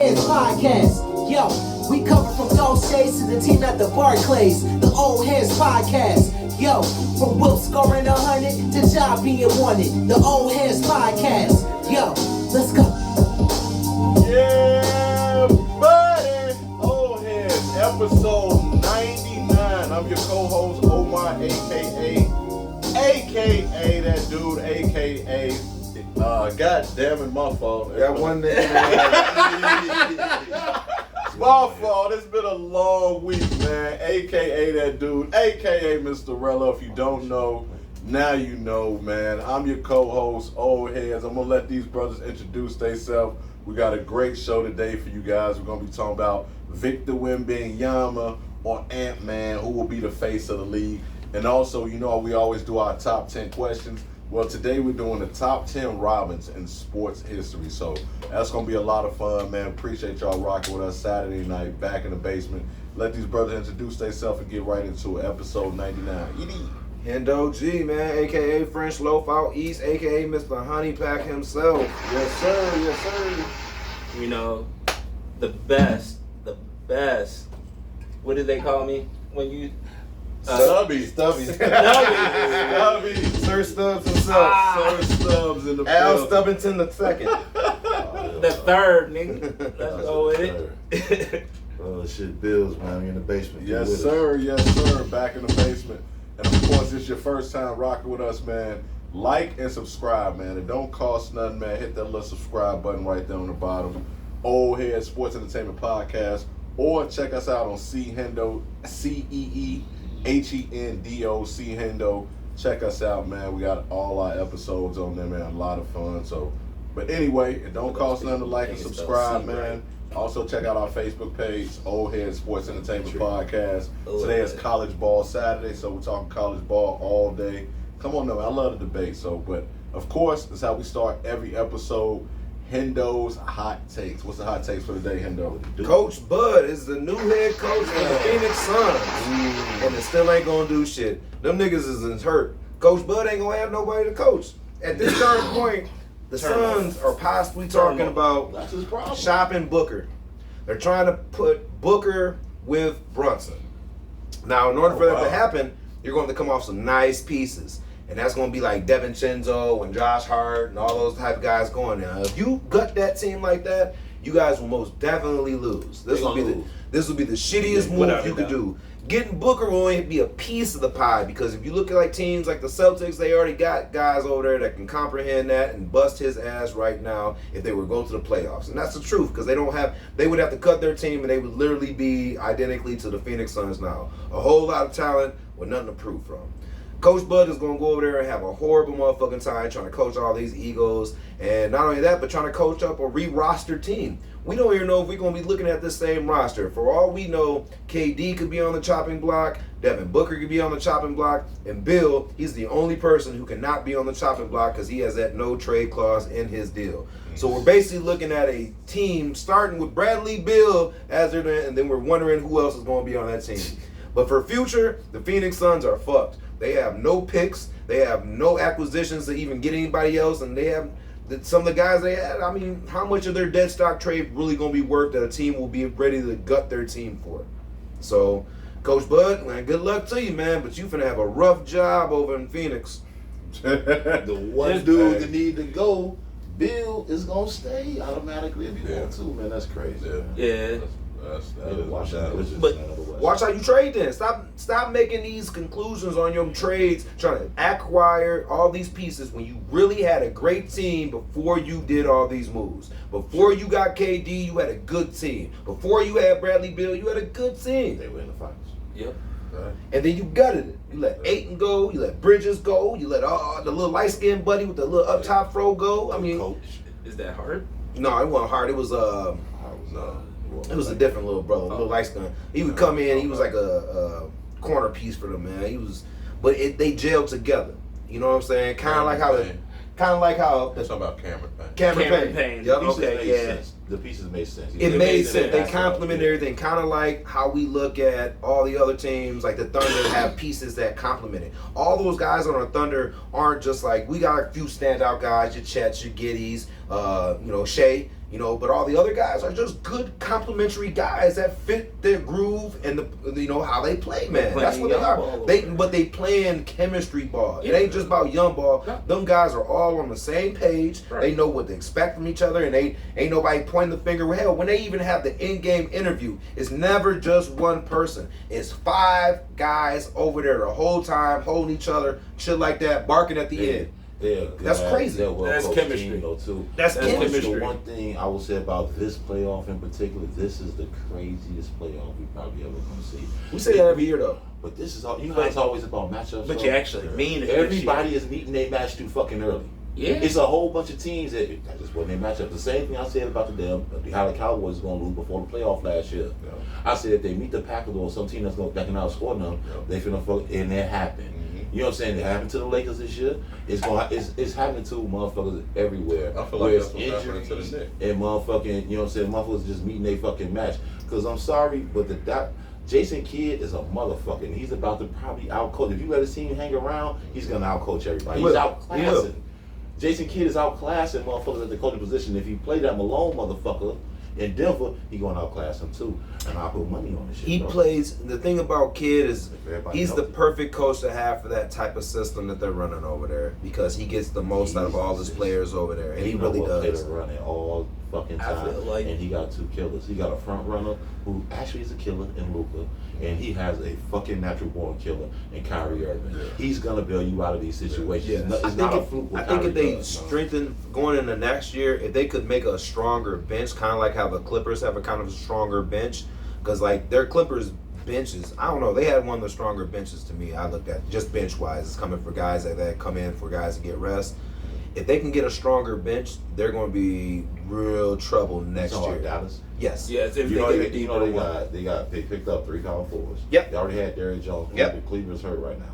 Headz podcast. Yo, we cover from those shades to the team at the Barclays. The old Headz podcast. Yo, from Will scoring 100 to job being wanted. The old Headz podcast. Yo, let's go. Yeah, buddy. Old Headz, episode 99. I'm your co-host, Omar, aka that dude, aka. God damn it, my fault. Got one name. My fault. It's been a long week, man. AKA that dude, AKA Mr. Rella. If you don't know, now you know, man. I'm your co-host, Old Headz. I'm gonna let these brothers introduce themselves. We got a great show today for you guys. We're gonna be talking about Victor Wembanyama or Ant-Man, who will be the face of the league. And also, you know, we always do our top 10 questions. Well, today we're doing the top 10 Robins in sports history. So that's going to be a lot of fun, man. Appreciate y'all rocking with us Saturday night back in the basement. Let these brothers introduce themselves and get right into it. Episode 99. Hendo G, man, a.k.a. French Loaf Out East, a.k.a. Mr. Honey Pack himself. Yes, sir. Yes, sir. You know, the best. What did they call me when you... Stubby. Stubby. Sir Stubbs himself. Sir Stubbs in the Al building. Stubbington the second. The third, nigga. Let's go with it. Oh shit, Bills, man. I'm in the basement. Yes, sir. Yes, sir. Back in the basement. And of course, it's your first time rocking with us, man. Like and subscribe, man. It don't cost nothing, man. Hit that little subscribe button right there on the bottom. Old Headz Sports Entertainment Podcast. Or check us out on Hendo, Hendo, Hendo. Check us out, man. We got all our episodes on there, man. A lot of fun. So, but anyway, it don't cost nothing to like and subscribe, man. Also, check out our Facebook page, Old Headz Sports Entertainment Podcast. Today is College Ball Saturday, so we're talking college ball all day. Come on, though. I love the debate. So, but of course, that's how we start every episode. Hendo's hot takes. What's the hot takes for the day, Hendo? Coach Bud is the new head coach for the Phoenix Suns. And it still ain't gonna do shit. Them niggas is hurt. Coach Bud ain't gonna have nobody to coach. At this current point, the Suns are possibly talking about That's his problem. shopping Booker. They're trying to put Booker with Brunson. Now, in order for that to happen, you're going to come off some nice pieces. And that's going to be like DiVincenzo and Josh Hart and all those type of guys going there. If you gut that team like that, you guys will most definitely lose. This will be the shittiest move you could do. Getting Booker will only be a piece of the pie, because if you look at like teams like the Celtics, they already got guys over there that can comprehend that and bust his ass right now if they were to go to the playoffs. And that's the truth, because they would have to cut their team and they would literally be identically to the Phoenix Suns now. A whole lot of talent with nothing to prove from. Coach Bud is going to go over there and have a horrible motherfucking time trying to coach all these egos. And not only that, but trying to coach up a re-roster team. We don't even know if we're going to be looking at this same roster. For all we know, KD could be on the chopping block, Devin Booker could be on the chopping block, and Bill, he's the only person who cannot be on the chopping block because he has that no trade clause in his deal. So we're basically looking at a team starting with Bradley Beal as their, and then we're wondering who else is going to be on that team. But for future, the Phoenix Suns are fucked. They have no picks. They have no acquisitions to even get anybody else. And they have some of the guys they had. I mean, how much of their dead stock trade really going to be worth that a team will be ready to gut their team for? So, Coach Bud, man, good luck to you, man. But you finna have a rough job over in Phoenix. The one dude that need to go, Bill, is gonna stay automatically if you want to, man. That's crazy. Yeah. Watch out. But Watch how you trade then. Stop making these conclusions on your trades, trying to acquire all these pieces when you really had a great team before you did all these moves. Before you got KD, you had a good team. Before you had Bradley Beal, you had a good team. They were in the finals. Yep. And then you gutted it. You let Ayton go, you let Bridges go, you let the little light-skinned buddy with the little up top throw go. I mean, Coach. Is that hard? no, it wasn't hard. It was It was a different little brother, little light skin. He would come in. He was like a corner piece for them, man. They gelled together. You know what I'm saying? Kind of like how. That's talking about Cameron Cameron Payne. Yep. The pieces Okay. made Yeah. sense. The pieces made sense. It made sense. They That's complement right. everything. Kind of like how we look at all the other teams, like the Thunder have pieces that complement it. All those guys on our Thunder aren't just like, we got a few standout guys, your Chets, your Giddies, Shea. You know, but all the other guys are just good complementary guys that fit their groove and how they play, man. That's what they are. But they playing chemistry ball. It ain't just about young ball. No. Them guys are all on the same page. Right. They know what to expect from each other, and they ain't nobody pointing the finger. Hell, when they even have the in-game interview, it's never just one person. It's 5 guys over there the whole time holding each other, shit like that, barking at the end. That's crazy. That's chemistry, though, too. That's chemistry. The one thing I will say about this playoff in particular, this is the craziest playoff we probably ever gonna see. We say that every year, though. But this is all. You know, it's always about matchups. But you actually mean it. Everybody is meeting their match too fucking early. Yeah. It's a whole bunch of teams that just wasn't their matchup. The same thing I said about how the Cowboys going to lose before the playoff last year. Yeah. I said if they meet the Packers or some team that can outscore them, they finna fuck, and that happened. You know what I'm saying? It happened to the Lakers this year. It's happening to motherfuckers everywhere. I feel like that's what's happening to the Knicks. And motherfucking, you know what I'm saying? Motherfuckers just meeting their fucking match. Because I'm sorry, but Jason Kidd is a motherfucker. And he's about to probably outcoach. If you let his team hang around, he's going to outcoach everybody. He's outclassing. Jason Kidd is outclassing motherfuckers at the coaching position. If he play that Malone motherfucker in Denver, he going to outclass him too. And I'll put money on this shit. He plays. The thing about Kidd is he's the perfect coach to have for that type of system that they're running over there, because he gets the most out of all his players over there, and he really does. They run it all fucking time. And he got 2 killers. He got a front runner who actually is a killer in Luka, and he has a fucking natural born killer in Kyrie Irving. Yeah. He's gonna bail you out of these situations. Yeah. I think if they strengthen going into next year, if they could make a stronger bench, kind of like how the Clippers have a kind of a stronger bench, because like their Clippers benches, I don't know, they had one of the stronger benches to me. I looked at just bench wise. It's coming for guys that come in for guys to get rest. If they can get a stronger bench, they're going to be real trouble next year. Dallas? Yes. Yes. If they picked up 3 power forwards. Yep. They already had Derrick Jones. Yep. Cleveland's hurt right now.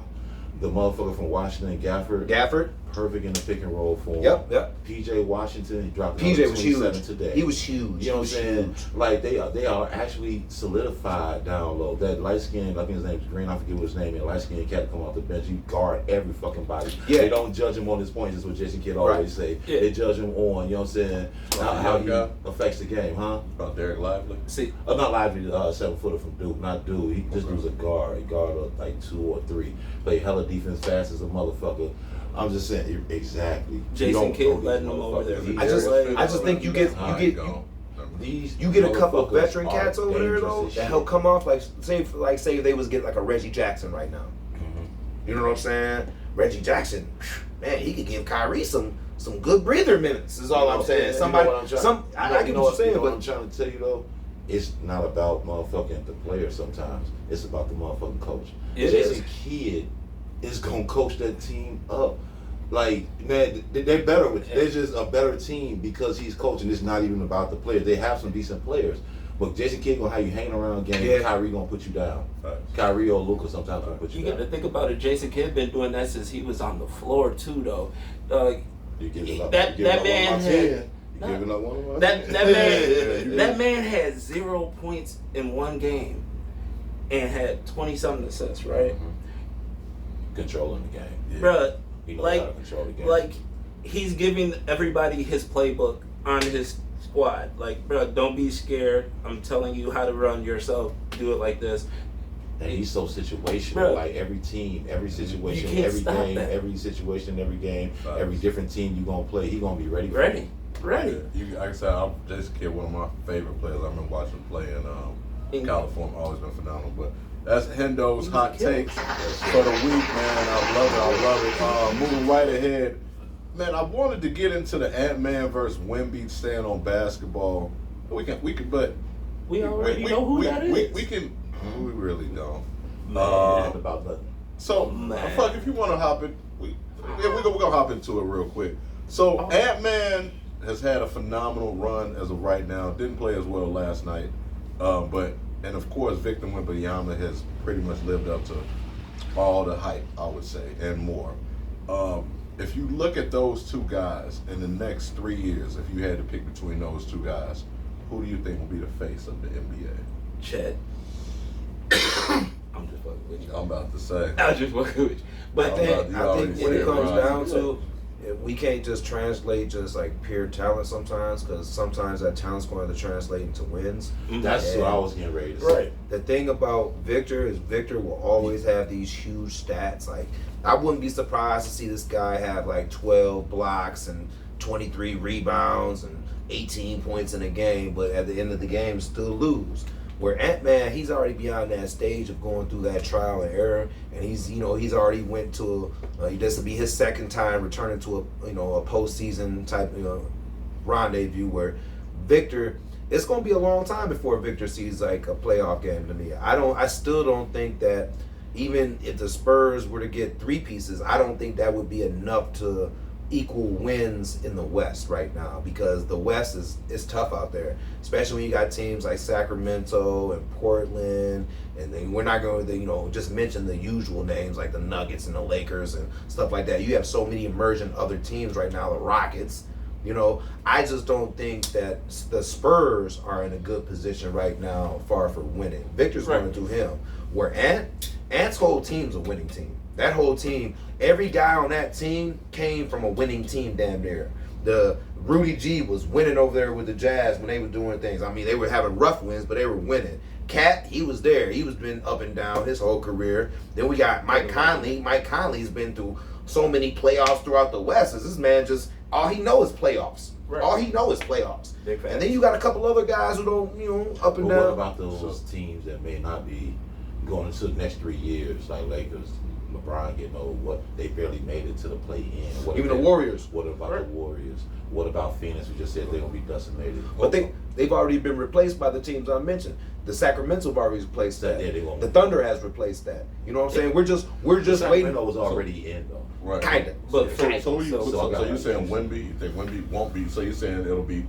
The motherfucker from Washington, Gafford. Perfect in the pick and roll for him. Yep. PJ Washington, he dropped PJ was huge today. He was huge. You know what I'm saying? Like they are actually solidified down low. That light skinned, I think his name's Green, I forget what his name is. Light skinned cat come off the bench. He guard every fucking body. Yeah. They don't judge him on his points. That's what Jason Kidd always say. Yeah. They judge him on, you know what I'm saying, how he affects the game, huh? About Derek Lively. See, not Lively, 7-footer from Duke, not Duke. This dude's a guard. He guarded like 2 or 3. Play hella defense fast as a motherfucker. I'm just saying exactly. Jason Kidd letting them over there. I just think you get a couple of veteran cats over there though that help come off say they was getting like a Reggie Jackson right now. Mm-hmm. You know what I'm saying? Reggie Jackson, man, he could give Kyrie some good breather minutes. Is all I'm saying. Somebody, I get what you're saying, but I'm trying to tell you though. It's not about motherfucking the player sometimes. It's about the motherfucking coach. Jason Kidd is gonna coach that team up. Like, man, they're better with it. They're just a better team because he's coaching. It's not even about the players. They have some decent players. But Jason Kidd gonna have you hanging around games. Yeah. Kyrie gonna put you down. Right. Kyrie or Luka sometimes gonna put you down. You got to think about it. Jason Kidd been doing that since he was on the floor too, though. That man had 0 points in one game and had 20-something assists, right? Mm-hmm. Controlling the game, yeah. Bruh. He knows how to control the game. Like he's giving everybody his playbook on his squad. Like, bruh, don't be scared. I'm telling you how to run yourself. Do it like this. And he's so situational. Bro, like every team, every situation, every game, every situation, every game, every different team you gonna play, he gonna be ready. Ready. Like I said, Jason Kidd, one of my favorite players. I remember watching him play in California. Always been phenomenal. But that's Hendo's hot takes for the week, man. I love it. Moving right ahead, man. I wanted to get into the Ant-Man versus Wemby stand on basketball. We already know who that is. We can. We really don't. About that. So, fuck, if you want to hop in, we're gonna hop into it real quick. So, Ant-Man has had a phenomenal run as of right now. Didn't play as well last night, and of course, Victor Wembanyama has pretty much lived up to all the hype, I would say, and more. If you look at those two guys in the next 3 years, if you had to pick between those two guys, who do you think will be the face of the NBA? Chet. I'm just fucking with you. I'm about to say. I'm just fucking with you. But I think when it comes down to, we can't just translate just like pure talent sometimes, because sometimes that talent's going to translate into wins. That's what I was getting ready to say. Right. The thing about Victor is Victor will always have these huge stats. Like, I wouldn't be surprised to see this guy have like 12 blocks and 23 rebounds and 18 points in a game, but at the end of the game still lose. Where Ant-Man, he's already beyond that stage of going through that trial and error, and he's already went to this will be his second time returning to a postseason type rendezvous. Where Victor, it's going to be a long time before Victor sees like a playoff game to me. I still don't think that even if the Spurs were to get 3 pieces, I don't think that would be enough to equal wins in the West right now, because the West is tough out there, especially when you got teams like Sacramento and Portland, and then we're not going to just mention the usual names like the Nuggets and the Lakers and stuff like that. You have so many emerging other teams right now, the Rockets. I just don't think that the Spurs are in a good position right now far for winning. Victor's going to do him. Where Ant's whole team's a winning team. That whole team, every guy on that team came from a winning team damn near. The Rudy G was winning over there with the Jazz when they were doing things. I mean, they were having rough wins, but they were winning. Cat, he was there. He was been up and down his whole career. Then we got Mike Conley. Mike Conley's been through so many playoffs throughout the West. This man just, all he knows is playoffs. Right. All he knows is playoffs. And then you got a couple other guys who don't, up and down. What about those teams that may not be going into the next 3 years, like Lakers, LeBron getting old, what they barely made it to the play-in? Even the Warriors. What about the Warriors? What about Phoenix? We just said they're going to be decimated. But they've already been replaced by the teams I mentioned. The Sacramento have already replaced that. The Thunder has replaced that. You know what I'm saying? We're just waiting. Sacramento was already in though. Right. Kind of. But so you're saying Wemby? You think Wemby won't be? So you're saying it'll be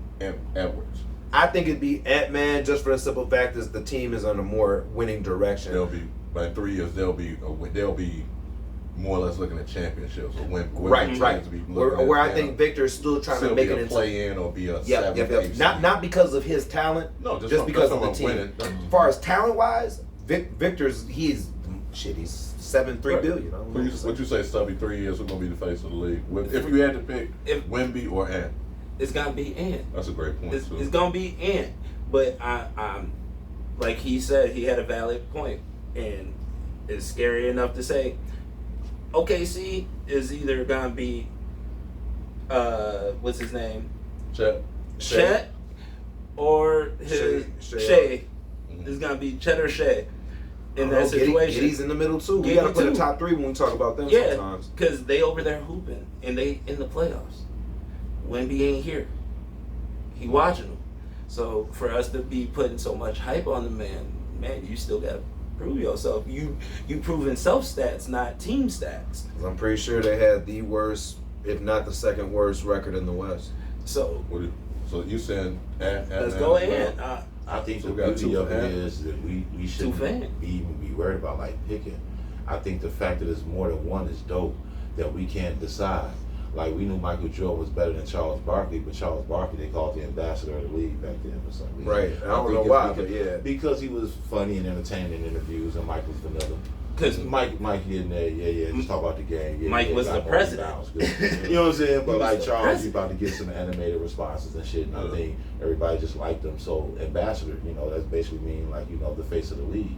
Edwards? I think it'd be Ant-Man, just for the simple fact is the team is on a more winning direction. They'll be by 3 years. They'll be more or less looking at championships. Or Right. Where I think Victor's still trying to make it into play in or be a Not because of his talent. No, just because of the team. Winning. As far as talent wise, Victor's he's 7.3 billion. What you say, Stubby? 3 years we're gonna be the face of the league. If you had to pick Wemby or Ant, it's gonna be Ant. That's a great point. It's gonna be Ant. But I'm like he said, he had a valid point, and it's scary enough to say OKC is either gonna be what's his name? Chet or his Shea. It's gonna be Chet or Shea in that situation. He's in the middle too. We gotta put a top 3 when we talk about them sometimes. Because they over there hooping and they in the playoffs. Wemby ain't here. He watching them. So for us to be putting so much hype on the man, you still gotta prove yourself. You proving self stats, not team stats. I'm pretty sure they had the worst, if not the second worst record in the West. So you saying let's go ahead. I think the beauty of it is that we shouldn't be worried about like picking. I think the fact that there's more than one is dope, that we can't decide. Like, we knew Michael Jordan was better than Charles Barkley, but Charles Barkley, they called the ambassador of the league back then for some reason. Right. I don't know why, but yeah. Because he was funny and entertaining in interviews, and Mike was vanilla. Because Mike in there, just talk about the game. Mike was the president. You know what I'm saying? But like Charles, you about to get some animated responses and shit, and I think everybody just liked him. So ambassador, that's basically mean like, the face of the league,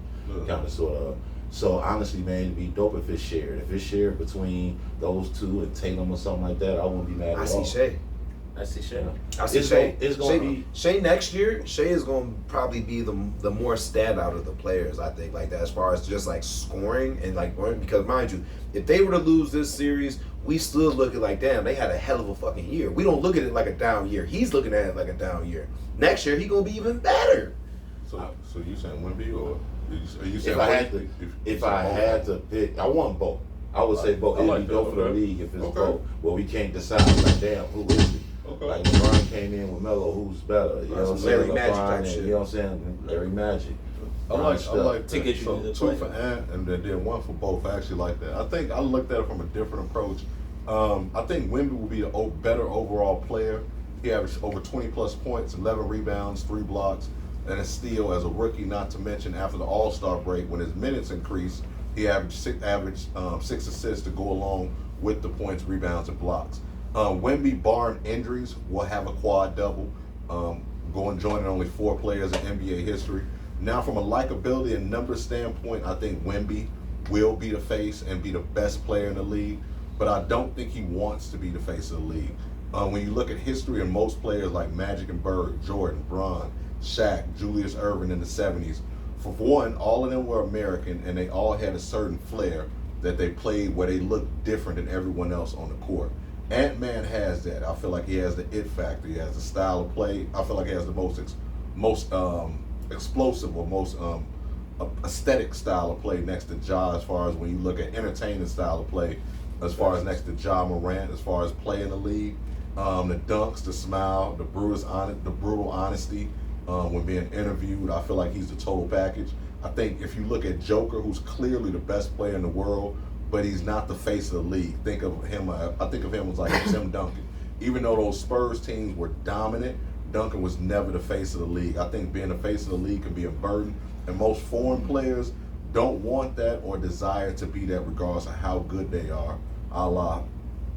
kind of sort of. So honestly, man, it'd be dope if it's shared. If it's shared between those two and Tatum or something like that, I wouldn't be mad at all. I see Shea. It's going to be Shea next year. Shea is going to probably be the more standout of the players, I think, like that, as far as just like scoring and like, because mind you, if they were to lose this series, we still look at like, damn, they had a hell of a fucking year. We don't look at it like a down year. He's looking at it like a down year. Next year, he's going to be even better. So you saying Wemby or? If I had to pick, I want both. I would say both. It'd be dope for the league if it's both. Well, we can't decide. Like, damn, who is it? Okay. Like, LeBron came in with Melo, who's better? You know what I'm saying? Larry Magic type shit. You know what I'm saying? Larry Magic. I like to get you so to the 2 play. for Ant and then 1 for both. I actually like that. I think I looked at it from a different approach. I think Wemby will be a better overall player. He averaged over 20 plus points, 11 rebounds, 3 blocks. And a steal as a rookie, not to mention after the All-Star break, when his minutes increased, he averaged 6 assists to go along with the points, rebounds, and blocks. Wemby, barring injuries, will have a quad double. Joining only 4 players in NBA history. Now, from a likability and number standpoint, I think Wemby will be the face and be the best player in the league, but I don't think he wants to be the face of the league. When you look at history and most players like Magic and Bird, Jordan, Bron, Shaq, Julius Erving in the 70s, for one, all of them were American and they all had a certain flair that they played where they looked different than everyone else on the court. Ant-Man has that. I feel like he has the it factor. He has the style of play. I feel like he has the most explosive or most aesthetic style of play next to Ja, as far as when you look at entertaining style of play, as far as next to Ja Morant, as far as play in the league. The dunks, the smile, the brutal honesty when being interviewed. I feel like he's the total package. I think if you look at Joker, who's clearly the best player in the world, but he's not the face of the league. I think of him as like Tim Duncan. Even though those Spurs teams were dominant, Duncan was never the face of the league. I think being the face of the league can be a burden, and most foreign players don't want that or desire to be that regardless of how good they are, a la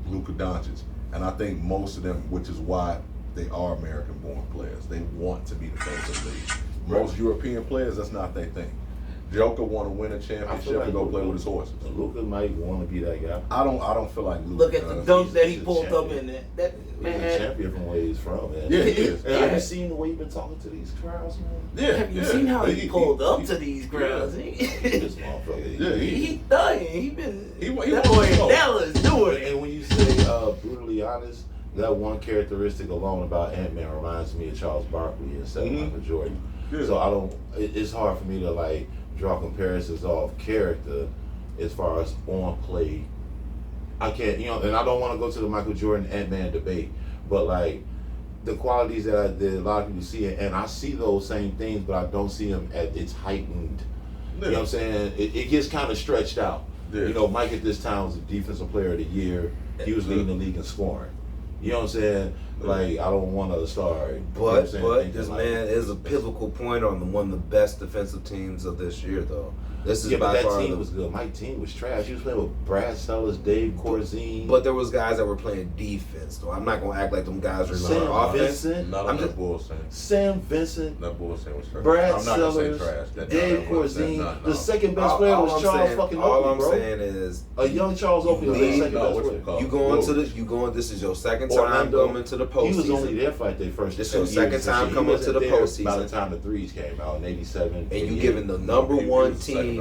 Luka Doncic. And I think most of them, which is why they are American-born players, they want to be the face of the league. Most European players, that's not their thing. Joker want to win a championship and go play with his horses. Luka might want to be that guy. I don't feel like Luka. Look at the dunk that he pulled up in there. He's a champion from where he's from, man. Yeah, he is. And have you seen the way he's been talking to these crowds, man? Yeah, Have you seen how he pulled up to these crowds? This motherfucker. He thugging. He been. He That boy in Dallas doing it. And when you say brutally honest, that one characteristic alone about Ant-Man reminds me of Charles Barkley instead of Michael Jordan. Yeah. So it's hard for me to like draw comparisons off character as far as on play. I can't, and I don't want to go to the Michael Jordan Ant-Man debate, but like the qualities that a lot of people see, and I see those same things, but I don't see them at its heightened. You know what I'm saying? It gets kind of stretched out. Yeah. Mike at this time was the defensive player of the year. He was leading the league in scoring. You know what I'm saying? Like, I don't want to start. But this man is a pivotal point on one of the best defensive teams of this year, though. This is but that team was good. My team was trash. He was playing with Brad Sellers, Dave Corzine. But there was guys that were playing defense, though. I'm not gonna act like them guys were Sam offense. Vincent. I'm just bullshit. Sam Vincent. That bullshit was trash. Brad I'm not Sellers, gonna say trash. Dave Corzine. The second best player was Charles fucking Oakley, All I'm bro. saying is A young Charles Oakley was the second best player. This is your second time coming to the postseason. He was only there for like their first. This is your second time coming to the postseason. By the time the threes came out in '87, and you giving the number one team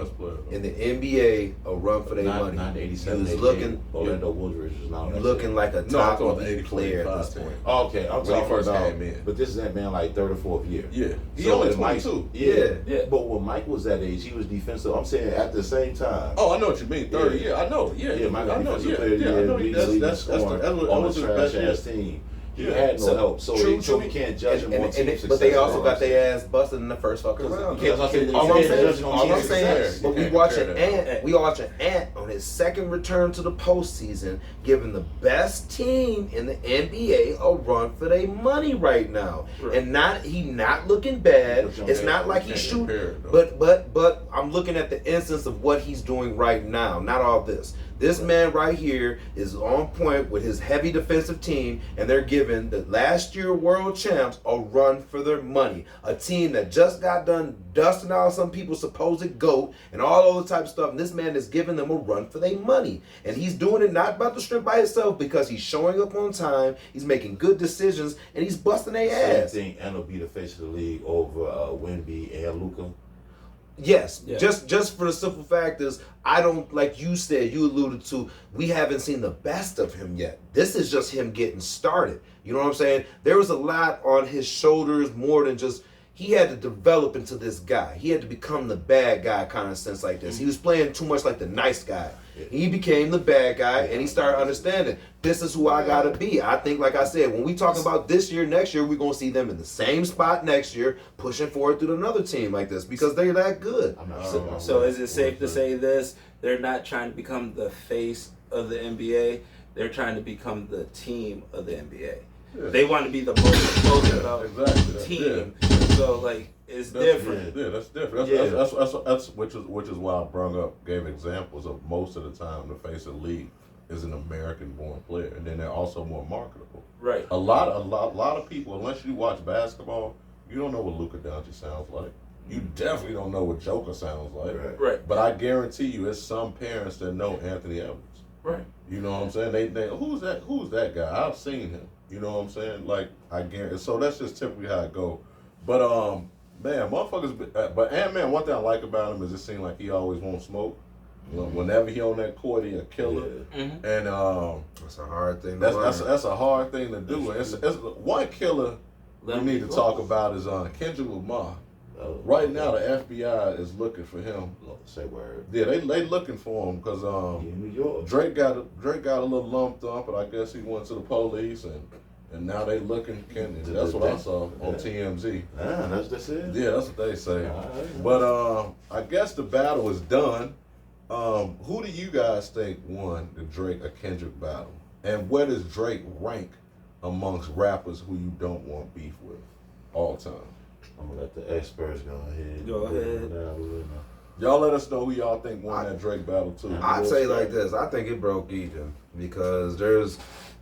in the NBA a run for their money. Not '87. He was looking. Orlando Woodridge was not Looking like a top elite player at this point. Oh, okay, I'm when he talking first about. came in. But this is that man like third or fourth year. Yeah, he So only when Mike- 22. Yeah. But when Mike was that age, he was defensive. I'm saying at the same time. Oh, I know what you mean. 30. Yeah, I know. Yeah, Yeah, Mike I know. defensive Yeah, player of the yeah. I year, know. leading That's the on on a his trash best ass year. team. He Yeah. had no help, so we can't judge him on team success. But they also got their ass busted in the first fucking round. You can't All judge I'm him saying, on all team I'm saying, success. but we watching Ant on his second return to the postseason, giving the best team in the NBA a run for their money right now, and he not looking bad. It's not like he's shooting, but I'm looking at the instance of what he's doing right now. Not all this. This man right here is on point with his heavy defensive team, and they're giving the last year world champs a run for their money. A team that just got done dusting out some people's supposed GOAT and all other type of stuff, and this man is giving them a run for their money. And he's doing it not about the strip by himself, because he's showing up on time, he's making good decisions, and he's busting their ass. Same thing, and will be the face of the league over Wemby and Luka. Yes, just for the simple fact is, I don't, like you said, you alluded to, we haven't seen the best of him yet. This is just him getting started. You know what I'm saying? There was a lot on his shoulders, more than just, he had to develop into this guy. He had to become the bad guy kind of sense like this. He was playing too much like the nice guy. He became the bad guy, and he started understanding, this is who I gotta be. I think, like I said, when we talk about this year, next year, we're gonna see them in the same spot next year, pushing forward through another team like this, because they're that good. So is it safe to say this? They're not trying to become the face of the NBA. They're trying to become the team of the NBA. Yeah. They want to be the most explosive team. Yeah. So like it's different. Yeah, that's different. That's which is why I gave examples of most of the time the face of the league is an American-born player, and then they're also more marketable. Right. A lot of people, unless you watch basketball, you don't know what Luka Doncic sounds like. You definitely don't know what Joker sounds like. Right. But I guarantee you, it's some parents that know Anthony Edwards. Right. You know what I'm saying? They who's that guy? I've seen him. You know what I'm saying? Like, I guarantee. So that's just typically how it go. But man, motherfuckers. But Ant-Man, one thing I like about him is it seems like he always won't smoke. Whenever he on that court, he a killer. And that's a hard thing. That's a hard thing to do. It's one killer we need to talk about is Kendrick Lamar. Right now, the FBI is looking for him. Say word. Yeah, they looking for him because New York. Drake got a little lumped up, but I guess he went to the police and now they looking Kendrick. That's what I saw on TMZ. That's it. Yeah, that's what they say. But I guess the battle is done. Who do you guys think won the Drake or Kendrick battle? And where does Drake rank amongst rappers who you don't want beef with all time? I'm gonna let the experts go ahead. Go ahead. Y'all let us know who y'all think won that Drake battle too. I'd say like this. I think it broke even because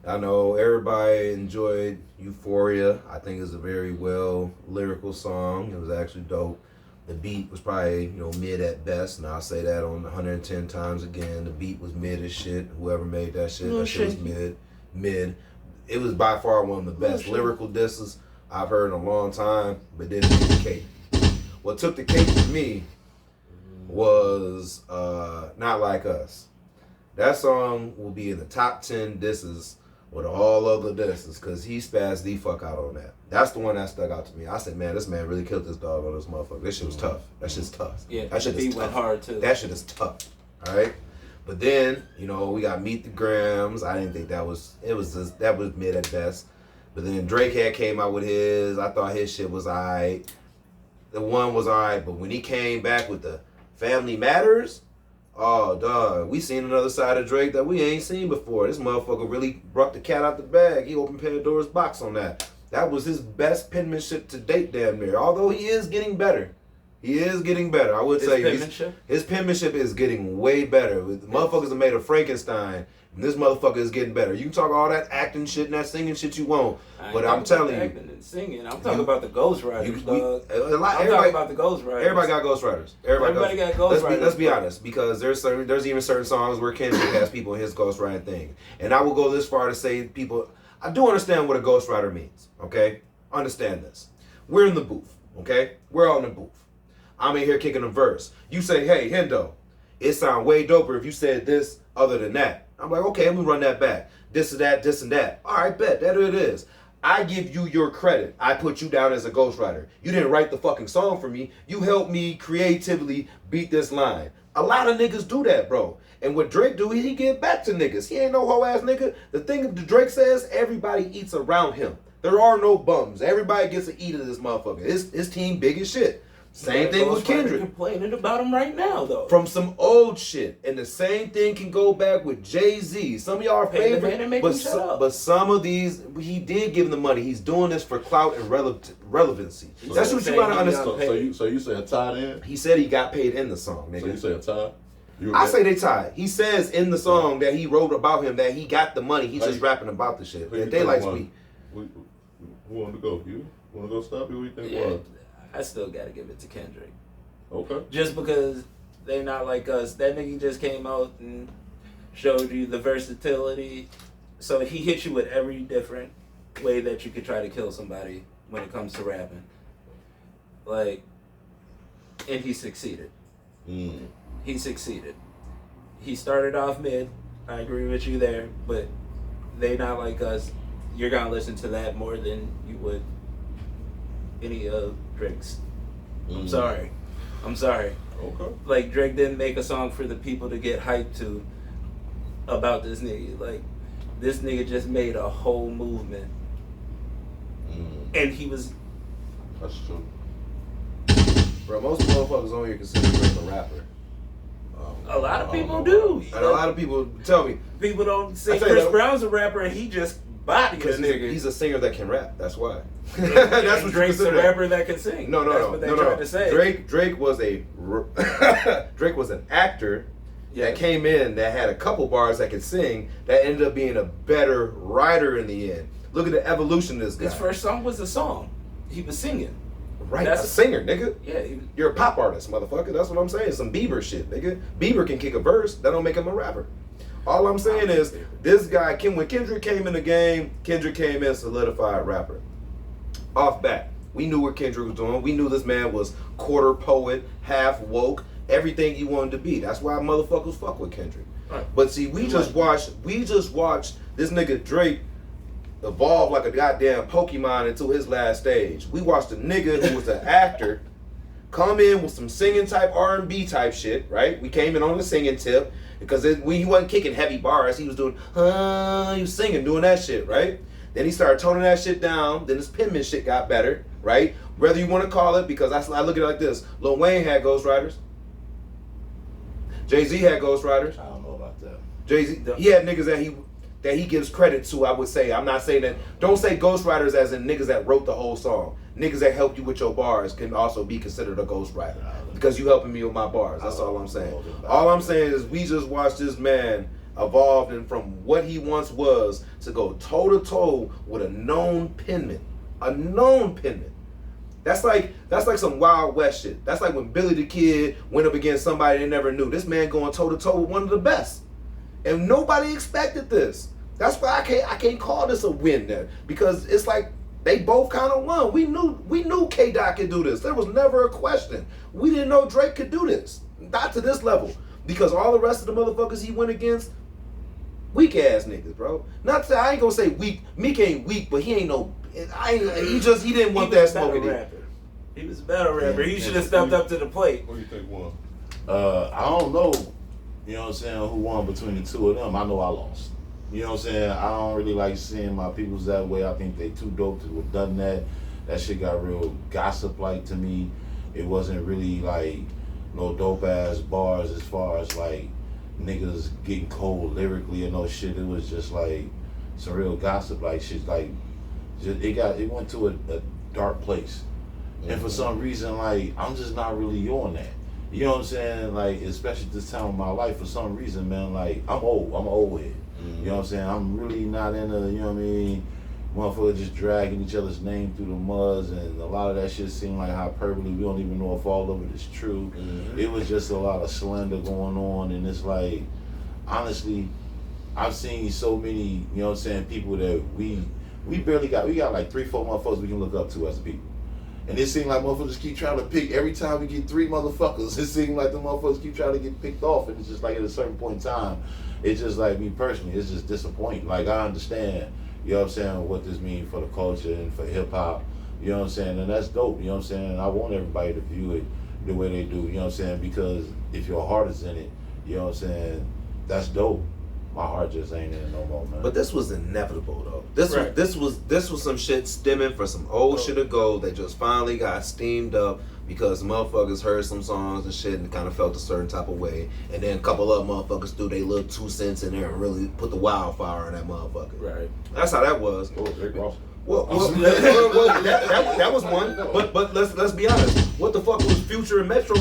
I know everybody enjoyed Euphoria. I think it's a very well lyrical song. It was actually dope. The beat was probably, mid at best, and I'll say that on 110 times again. The beat was mid as shit. Whoever made that shit, that shit was mid. It was by far one of the best lyrical disses I've heard in a long time, but didn't take the cake. What took the cake for me was Not Like Us. That song will be in the top 10 disses with all other disses because he spazzed the fuck out on that. That's the one that stuck out to me. I said, man, this man really killed this dog on this motherfucker. This shit was tough. That shit's tough. Yeah, that shit is went tough. hard too. That shit is tough. All right. But then, we got Meet the Grams. I didn't think that was mid at best. But then Drake came out with his. I thought his shit was alright. The one was alright, but when he came back with the Family Matters, oh dog, we seen another side of Drake that we ain't seen before. This motherfucker really brought the cat out the bag. He opened Pandora's box on that. That was his best penmanship to date, damn near. Although he is getting better. He is getting better. I would say his penmanship is getting way better. The motherfuckers have made a Frankenstein. And this motherfucker is getting better. You can talk all that acting shit and that singing shit you want, but I'm telling you, acting and singing. I'm talking about the ghostwriters, dog. I'm talking about the ghostwriters. Everybody got ghostwriters. Everybody got ghostwriters. Let's be honest, because there's even certain songs where Kendrick has people in his ghostwriting thing, and I will go this far to say people. I do understand what a ghostwriter means. Okay, understand this. We're in the booth. Okay, we're all in the booth. I'm in here kicking a verse. You say, hey, Hendo, it sound way doper if you said this other than that. I'm like, okay, let me run that back. This and that, this and that. All right, bet. That it is. I give you your credit. I put you down as a ghostwriter. You didn't write the fucking song for me. You helped me creatively beat this line. A lot of niggas do that, bro. And what Drake do, he get back to niggas. He ain't no hoe ass nigga. The thing that Drake says, everybody eats around him. There are no bums. Everybody gets to eat of this motherfucker. His team big as shit. Same thing with Kendrick. Complaining about him right now, though. From some old shit. And the same thing can go back with Jay-Z. Some of y'all are favorite, but some of these, he did give him the money. He's doing this for clout and relevancy. So that's what you gotta understand. So you say a tied in? He said he got paid in the song, nigga. So you say a tie? I say they tied. He says in the song that he wrote about him that he got the money. He's just rapping about the shit. They like me. Who wanted to go? You want to go stop you? What do you think was? I still gotta give it to Kendrick. Okay. Just because they not like us. That nigga just came out and showed you the versatility. So he hit you with every different way that you could try to kill somebody when it comes to rapping. Like, and he succeeded. He succeeded. He started off mid. I agree with you there, but they not like us. You're gonna listen to that more than you would any of Drake's. I'm sorry. Okay. Like, Drake didn't make a song for the people to get hyped to about this nigga. Like, this nigga just made a whole movement. And he was... That's true. Bro, most motherfuckers on here consider Drake a rapper. A lot of people do. And a lot of people tell me. People don't say Chris Brown's a rapper and he just bodied a nigga. He's a singer that can rap. That's why. That's what Drake's a rapper that can sing. No. That's what they tried to say. Drake was Drake was an actor that came in that had a couple bars that could sing that ended up being a better writer in the end. Look at the evolution of this guy. His first song was a song. He was singing. Right, that's a singer, nigga. Yeah. You're a pop artist, motherfucker. That's what I'm saying. Some Bieber shit, nigga. Bieber can kick a verse. That don't make him a rapper. All I'm saying is, this guy, when Kendrick came in the game, Kendrick came in solidified rapper. Off bat, we knew what Kendrick was doing. We knew this man was quarter poet, half woke, everything he wanted to be. That's why motherfuckers fuck with Kendrick. Right. But see, we just watched this nigga Drake evolve like a goddamn Pokemon until his last stage. We watched a nigga who was an actor come in with some singing type R&B type shit, right? We came in on the singing tip because when he wasn't kicking heavy bars, he was doing, he was singing, doing that shit, right? Then he started toning that shit down. Then his penman shit got better, right? Whether you want to call it, because I look at it like this. Lil Wayne had ghostwriters. Jay-Z had ghostwriters. I don't know about that. Jay-Z, he had niggas that he gives credit to, I would say. I'm not saying that. Don't say ghostwriters as in niggas that wrote the whole song. Niggas that helped you with your bars can also be considered a ghostwriter because you helping me with my bars. That's all I'm saying. All I'm saying is we just watched this man evolve and from what he once was to go toe to toe with a known penman. A known penman. That's like some Wild West shit. That's like when Billy the Kid went up against somebody they never knew. This man going toe to toe with one of the best. And nobody expected this. That's why I can't call this a win there. Because it's like they both kind of won. We knew K-Dot could do this. There was never a question. We didn't know Drake could do this. Not to this level. Because all the rest of the motherfuckers he went against, weak ass niggas, bro. I ain't gonna say weak. Meek ain't weak, but he ain't no. He didn't want that smoking. He was a better rapper. He should have stepped up to the plate. What do you think won? I don't know. You know what I'm saying? Who won between the two of them? I know I lost. You know what I'm saying? I don't really like seeing my peoples that way. I think they too dope to have done that. That shit got real gossip-like to me. It wasn't really like no dope-ass bars as far as like niggas getting cold lyrically or no shit. It was just like some real gossip-like shit. Like it went to a dark place. And for some reason, like, I'm just not really on that. You know what I'm saying? Like, especially this time of my life, for some reason, man, like, I'm old. I'm an old head. You know what I'm saying? I'm really not into, you know what I mean, motherfuckers just dragging each other's name through the muds, and a lot of that shit seemed like hyperbole. We don't even know if all of it is true. It was just a lot of slander going on, and it's like, honestly, I've seen so many, you know what I'm saying, people that we got like 3-4 motherfuckers we can look up to as people. And it seemed like motherfuckers keep trying to pick, every time we get 3 motherfuckers, it seemed like the motherfuckers keep trying to get picked off. And it's just like at a certain point in time, it's just like me personally, it's just disappointing. Like I understand, you know what I'm saying, what this means for the culture and for hip hop, you know what I'm saying, and that's dope, you know what I'm saying. I want everybody to view it the way they do, you know what I'm saying, because if your heart is in it, you know what I'm saying, that's dope. My heart just ain't in it no more, man. But this was inevitable though. This was some shit stemming for some old shit ago that just finally got steamed up because motherfuckers heard some songs and shit and kind of felt a certain type of way, and then a couple of motherfuckers threw their little 2 cents in there and really put the wildfire on that motherfucker. Right. That's how that was. Well, that was one. But let's be honest. What the fuck was Future and Metro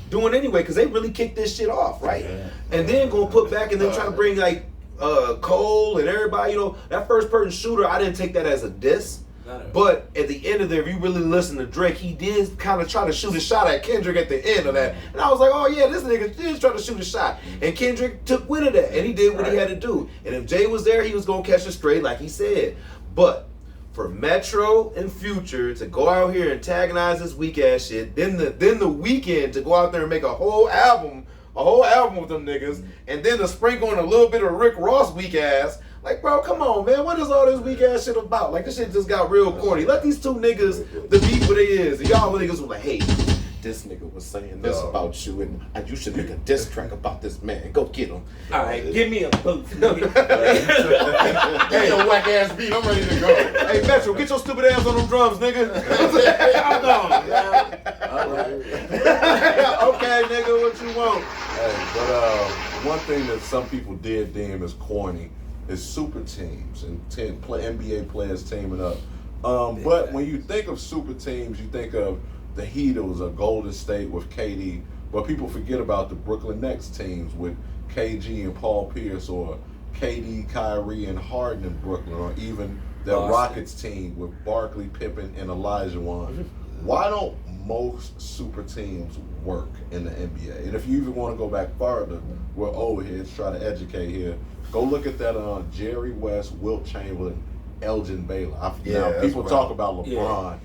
doing anyway? Because they really kicked this shit off, right? Yeah. And then gonna put back and then try to bring like Cole and everybody. You know, that first person shooter, I didn't take that as a diss. But at the end of it, if you really listen to Drake, he did kind of try to shoot a shot at Kendrick at the end of that. And I was like, oh yeah, this nigga did try to shoot a shot. And Kendrick took wit of that, and he did what he had to do. And if Jay was there, he was gonna catch it straight like he said. But for Metro and Future to go out here and antagonize this weak ass shit, then the Weeknd to go out there and make a whole album with them niggas, and then to sprinkle in a little bit of Rick Ross weak ass. Like, bro, come on, man. What is all this weak ass shit about? Like, this shit just got real corny. Let these two niggas the beat what they is. And y'all niggas was like, hey, this nigga was saying this about you, and you should make a diss track about this man. Go get him. All right, give me a boot. Hey, your whack ass beat. I'm ready to go. Hey, Metro, get your stupid ass on them drums, nigga. I'm gone, man. Okay, nigga, what you want? Hey, but one thing that some people did deem as corny is super teams and NBA players teaming up. But when you think of super teams, you think of the Heat, it was a Golden State with KD, but people forget about the Brooklyn Nets teams with KG and Paul Pierce, or KD, Kyrie, and Harden in Brooklyn, or even the Boston. Rockets team with Barkley, Pippen, and Olajuwon. Why don't most super teams work in the NBA? And if you even want to go back farther, we're old heads, try to educate here. Go look at that Jerry West, Wilt Chamberlain, Elgin Baylor. Now people talk about LeBron. Yeah.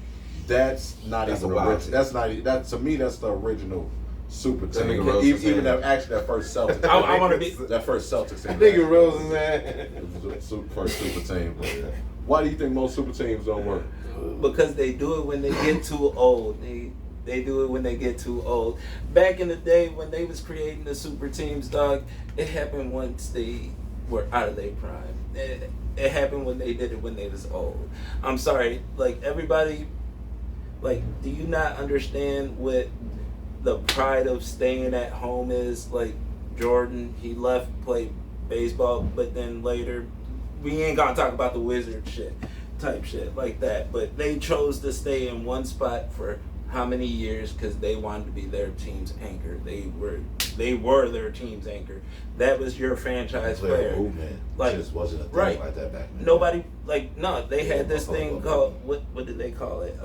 That's not That's even a wild original. team. That's not that to me. That's the original super That team. nigga Rose was Even in. that first Celtics. I want to be. That first Celtics team. Nigga Rose is man. It was the first super team. Why do you think most super teams don't work? Because they do it when they get too old. They do it when they get too old. Back in the day when they was creating the super teams, dog, it happened once they were out of their prime. It happened when they did it when they was old. I'm sorry, like everybody, like, do you not understand what the pride of staying at home is? Like Jordan, he left, played baseball, but then later, we ain't gonna talk about the Wizard type shit like that. But they chose to stay in one spot for how many years? Because they wanted to be their team's anchor. They were their team's anchor. That was your franchise player. Movement Like, just wasn't a thing right. like that back then. Nobody, like, no, they had this thing called, what did they call it?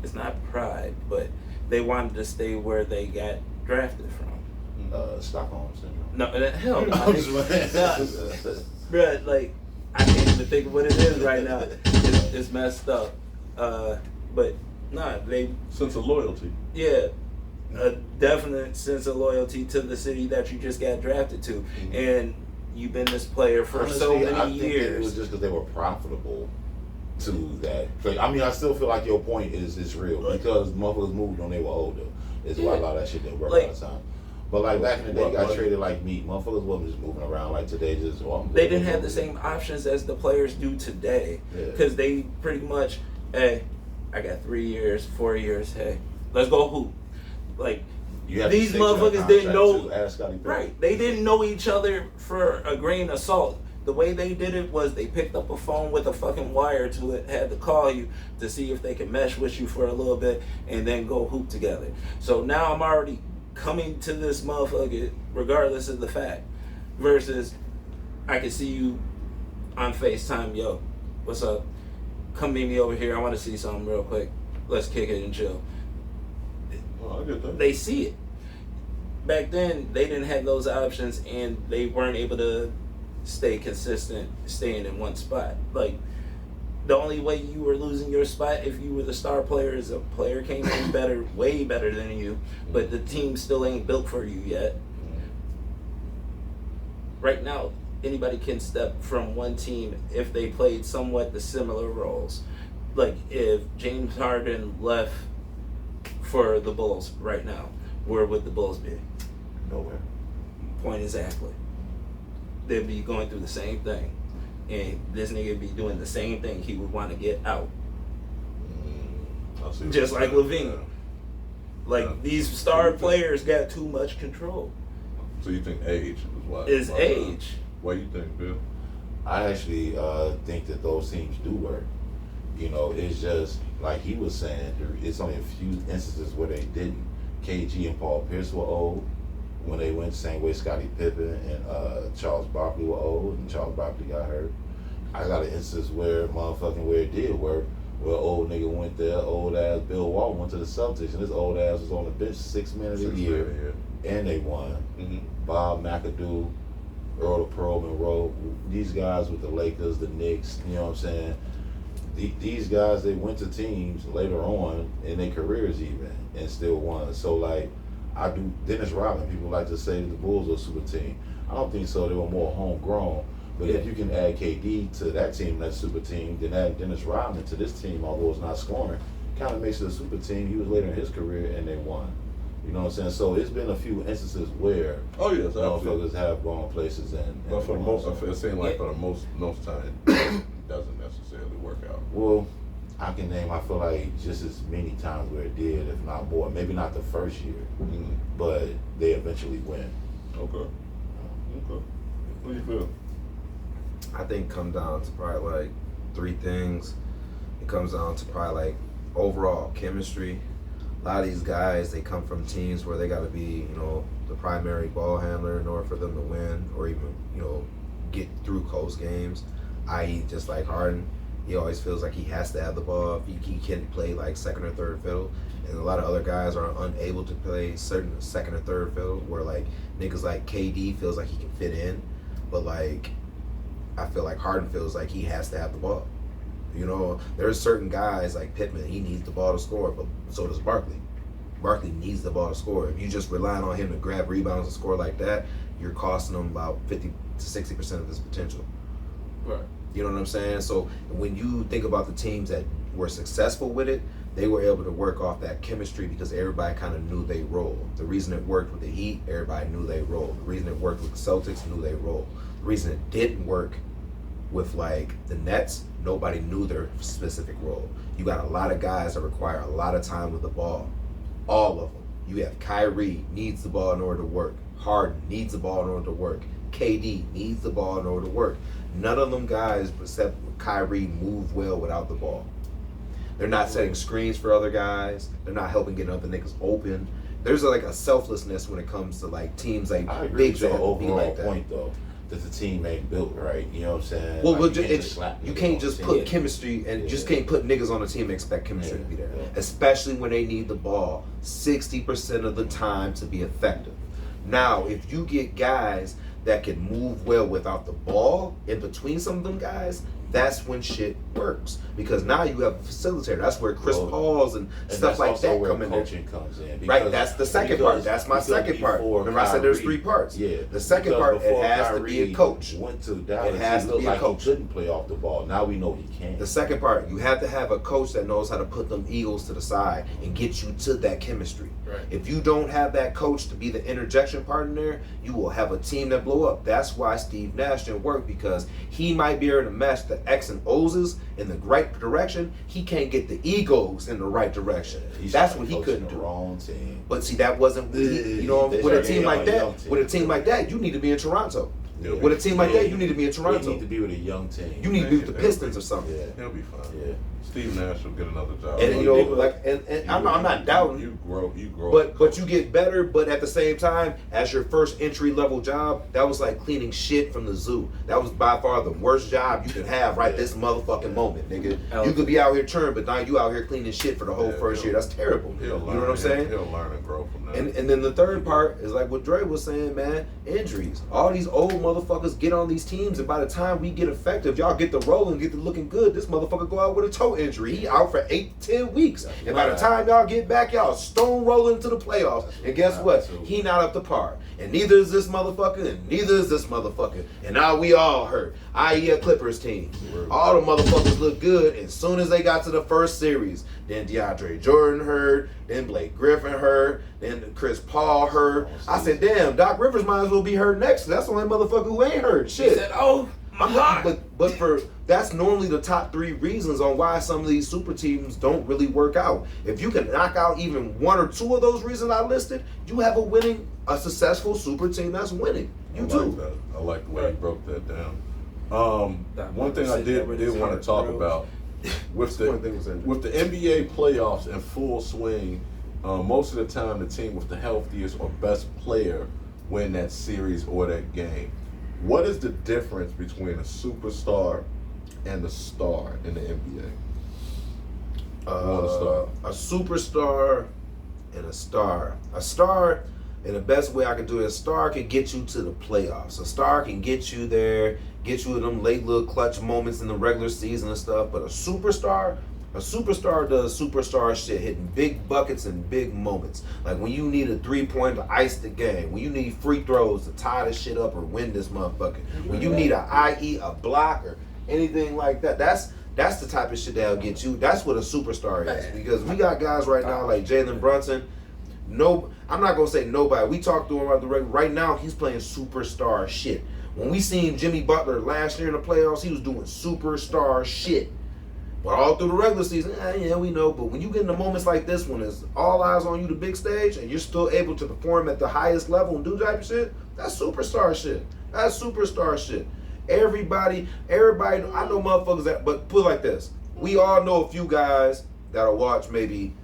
It's not pride, but they wanted to stay where they got drafted from. Stockholm syndrome. No, hell no. I'm just No. Bruh, like, I can't even think of what it is right now. It's messed up. But, nah, they, Sense of loyalty. yeah, a definite sense of loyalty to the city that you just got drafted to. Mm-hmm. And you've been this player for so Honestly, many I think years. it was just because they were profitable to that. So, I mean, I still feel like your point is real because motherfuckers moved when they were older. Is why a lot of that shit didn't work Like- all the time. But like back in the day, What- got what- traded like meat. Motherfuckers wasn't just moving around like today. Just They didn't have the same options as the players do today, Yeah. because they pretty much, hey, I got 3 years, 4 years. Hey, let's go hoop. Like, You had to these stick to that motherfuckers didn't contract, know. too. Ask Scottie Pippen. Right, they didn't know each other for a grain of salt. The way they did it was they picked up a phone with a fucking wire to it, had to call you to see if they could mesh with you for a little bit, and then go hoop together. So now I'm already coming to this motherfucker regardless of the fact, versus I can see you on FaceTime. Yo, what's up? Come meet me over here. I want to see something real quick. Let's kick it and chill. Oh, I get that. They see it. Back then, they didn't have those options, and they weren't able to stay consistent, staying in one spot. Like, the only way you were losing your spot if you were the star player is a player came in better, way better than you, but the team still ain't built for you yet. Right now, anybody can step from one team if they played somewhat the similar roles. Like, if James Harden left for the Bulls right now, where would the Bulls be? Nowhere. Point exactly. They'd be going through the same thing. And this nigga would be doing the same thing. He would want to get out. I see what Just you're like saying. Levine. Yeah. Like, Yeah. these star players got too much control. So you think age is why? Is why- age. What do you think, Bill? I actually think that those teams do work. You know, it's just like he was saying. It's only a few instances where they didn't. KG and Paul Pierce were old when they went the same way Scottie Pippen and Charles Barkley were old, and Charles Barkley got hurt. I got an instance where it did work, where old nigga went there, old ass Bill Walton went to the Celtics, and this old ass was on the bench 6 minutes a year, and they won. Mm-hmm. Bob McAdoo, Earl of Pearl Monroe, these guys with the Lakers, the Knicks, you know what I'm saying? These guys, they went to teams later on in their careers even, and still won. So like, Dennis Rodman, people like to say the Bulls are a super team. I don't think so. They were more homegrown. But if you can add KD to that team, that super team, then add Dennis Rodman to this team, although it's not scoring, kind of makes it a super team. He was later in his career, and they won. You know what I'm saying? So it's been a few instances where Oh yes, absolutely. motherfuckers have gone places and But for the won. most, it seems like for the most time, it doesn't necessarily work out. Well, I can name, I feel like just as many times where it did, if not more. Maybe not the first year, Mm-hmm. but they eventually win. Okay. Okay. What do you feel? I think come down to probably like three things. It comes down to probably like overall chemistry, A lot of these guys, they come from teams where they got to be, the primary ball handler in order for them to win or even, get through close games. I.e., just like Harden, he always feels like he has to have the ball. He can't play like second or third fiddle. And a lot of other guys are unable to play certain second or third fiddle where like niggas like KD feels like he can fit in. But like, I feel like Harden feels like he has to have the ball. There's certain guys like Pittman, he needs the ball to score, but so does Barkley. Barkley needs the ball to score. If you just relying on him to grab rebounds and score like that, you're costing him about 50 to 60% of his potential. Right. You know what I'm saying? So when you think about the teams that were successful with it, they were able to work off that chemistry because everybody kind of knew they role. The reason it worked with the Heat, everybody knew they role. The reason it worked with the Celtics, knew they role. The reason it didn't work with like the Nets, nobody knew their specific role. You got a lot of guys that require a lot of time with the ball. All of them. You have Kyrie needs the ball in order to work. Harden needs the ball in order to work. KD needs the ball in order to work. None of them guys, except Kyrie, move well without the ball. They're not setting screens for other guys. They're not helping get other niggas open. There's like a selflessness when it comes to like teams like I agree bigs with your that be overall like that. point though, that the team ain't built right. You know what I'm saying? Well, Like, you can't just put chemistry and just can't put niggas on the team and expect chemistry to be there. Yeah. Especially when they need the ball 60% of the time to be effective. Now, if you get guys that can move well without the ball in between some of them guys, that's when shit works. Because now you have a facilitator. That's where Chris Paul's and stuff like that come in. Coaching comes in. Right, that's the second part. That's my second part. Remember I said there's 3 parts. Yeah. The second part, it has to be a Kyrie coach. Went to Dallas, It has he to looked be a like coach. He couldn't play off the ball. Now we know he can. The second part, you have to have a coach that knows how to put them Eagles to the side and get you to that chemistry. Right. If you don't have that coach to be the interjection partner, you will have a team that blow up. That's why Steve Nash didn't work, because he might be able to match the X and O's in the right direction. He can't get the egos in the right direction. That's what he couldn't do. Wrong team. But see, that wasn't with a team like that. With a team like that, you need to be in Toronto. Yeah. With a team like that, you need to be in You Toronto. need to be with a young team. You need to be with the Pistons or something. Yeah. He'll be fine. Yeah. Steve Nash will get another job. And and I'm not doubting. You grow. But you get better. But at the same time, as your first entry level job, that was like cleaning shit from the zoo. That was by far the worst job you could have right this motherfucking moment, nigga. You could be out here churning, but now you out here cleaning shit for the whole first year. That's terrible. You know what I'm saying? He'll learn and grow from that. And then the third part is like what Dre was saying, man. Injuries. All these old motherfuckers get on these teams, and by the time we get effective, y'all get the rolling, get the looking good. This motherfucker go out with a toe injury. He out for 8-10 weeks, and by the time y'all get back, y'all stone rolling to the playoffs. And guess what? He not up to par, and neither is this motherfucker, and neither is this motherfucker. And now we all hurt. I.e. a Clippers team. All the motherfuckers look good, and soon as they got to the first series, then DeAndre Jordan hurt, then Blake Griffin hurt, then Chris Paul hurt. I said, damn, Doc Rivers might as well be hurt next. That's the only motherfucker who ain't hurt. Shit. He said, "Oh my God." But for that's normally the top 3 reasons on why some of these super teams don't really work out. If you can knock out even 1 or 2 of those reasons I listed, you have a successful super team that's winning. You do. I like the way you broke that down. One thing I did want to talk about with the NBA playoffs in full swing. Most of the time, the team with the healthiest or best player win that series or that game. What is the difference between a superstar and a star in the NBA? A superstar and a star. A star, and the best way I can do it, a star can get you to the playoffs. A star can get you there, get you in them late little clutch moments in the regular season and stuff. But a superstar does superstar shit, hitting big buckets in big moments. Like when you need a 3-point to ice the game, when you need free throws to tie this shit up or win this motherfucker, when you need a block or anything like that. That's the type of shit that'll get you. That's what a superstar is. Because we got guys right now like Jalen Brunson. No, I'm not gonna say nobody. We talked to him about the regular. Right now, he's playing superstar shit. When we seen Jimmy Butler last year in the playoffs, he was doing superstar shit. But all through the regular season, yeah, we know. But when you get into moments like this, when it's all eyes on you, the big stage, and you're still able to perform at the highest level and do type of shit, that's superstar shit. That's superstar shit. Everybody, I know motherfuckers that, but put it like this. We all know a few guys that'll watch maybe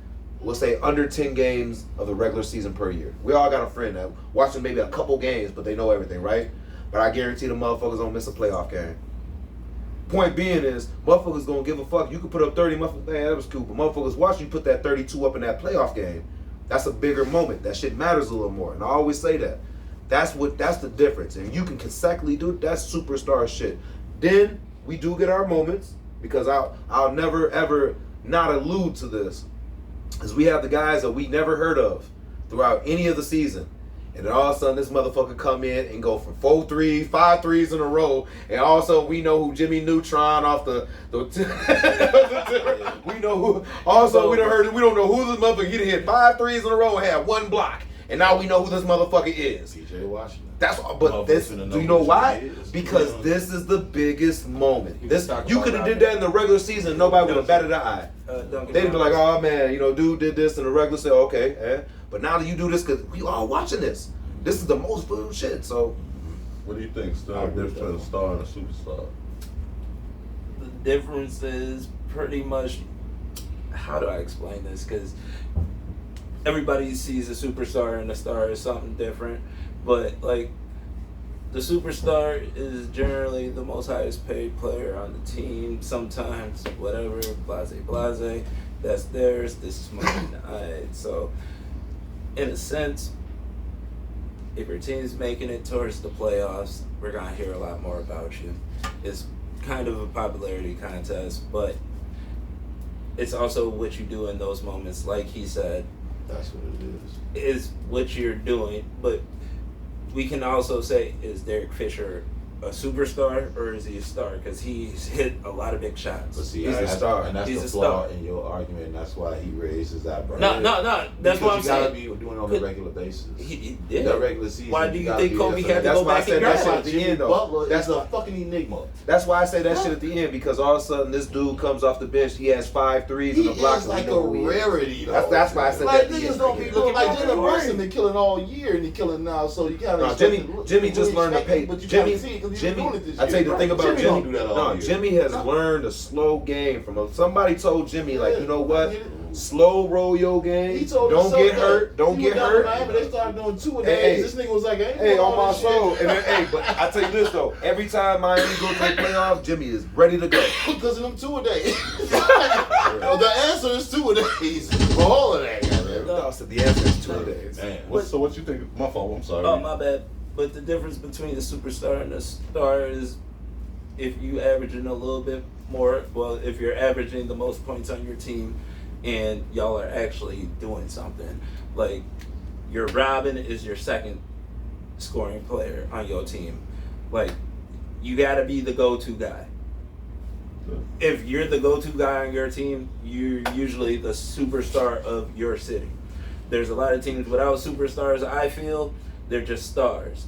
we'll say under 10 games of the regular season per year. We all got a friend that watching maybe a couple games, but they know everything, right? But I guarantee the motherfuckers don't miss a playoff game. Point being is, motherfuckers gonna give a fuck. You could put up 30, motherfuckers, man, that was cool. But motherfuckers watch you put that 32 up in that playoff game. That's a bigger moment. That shit matters a little more. And I always say that. That's the difference. And you can consecutively do it, that's superstar shit. Then we do get our moments, because I'll never ever not allude to this. Because we have the guys that we never heard of throughout any of the season. And then all of a sudden, this motherfucker come in and go for 5 threes in a row. And also, we know who Jimmy Neutron off the we know who. Also, we don't know who this motherfucker. He done hit 5 threes in a row and had 1 block. And now we know who this motherfucker is. PJ Washington. That's but this. Do you know why? Because this is the biggest moment. This you could have did that in the regular season. Nobody would have batted an eye. They'd be like, "Oh man, dude did this in the regular season. Okay, But now that you do this, because we all watching this. This is the most blue shit. So, what do you think, Star? Difference between a star and a superstar? The difference is pretty much, how do I explain this? Because everybody sees a superstar and a star as something different, but like the superstar is generally the most highest paid player on the team. Sometimes, whatever, blase, that's theirs. This is mine. So, in a sense, if your team's making it towards the playoffs, we're gonna hear a lot more about you. It's kind of a popularity contest, but it's also what you do in those moments. Like he said, that's what it is what you're doing. But we can also say, is Derek Fisher a superstar or is he a star? Because he's hit a lot of big shots. But see, he's a star, and that's he's the a flaw star in your argument. And that's why he raised his eyebrow. No. That's what I'm saying. You gotta be doing it on a regular basis. He did. The regular season. Why do you think Kobe had to That's go why I back said and that's grab at it? the end, though. Butler That's is a fucking enigma. That's why I say that shit at the end, because all of a sudden this dude comes off the bench. He has 5 threes He and a block. is like a rarity, though. That's why I said like, that. Niggas don't be looking like Jalen Brunson been killing all year and he killing now, so you gotta. No, Jimmy just learned to pay. Jimmy, I tell you the thing about Jimmy. No, Jimmy has learned a slow game from somebody told Jimmy, like, you know what? Slow roll your game. Don't get hurt. Don't get hurt. They started doing 2 a day. This nigga was like, hey, on my soul. And then, but I tell you this though, every time Miami go to the playoffs, Jimmy is ready to go. Because of them 2 a day. The answer is 2 a days for all of that. I said the answer is 2 a days. So what you think? My fault. I'm sorry. Oh, my bad. But the difference between the superstar and the star is if you averaging a little bit more, well, if you're averaging the most points on your team and y'all are actually doing something. Like, your Robin is your second scoring player on your team. Like, you got to be the go-to guy. If you're the go-to guy on your team, you're usually the superstar of your city. There's a lot of teams without superstars, I feel, they're just stars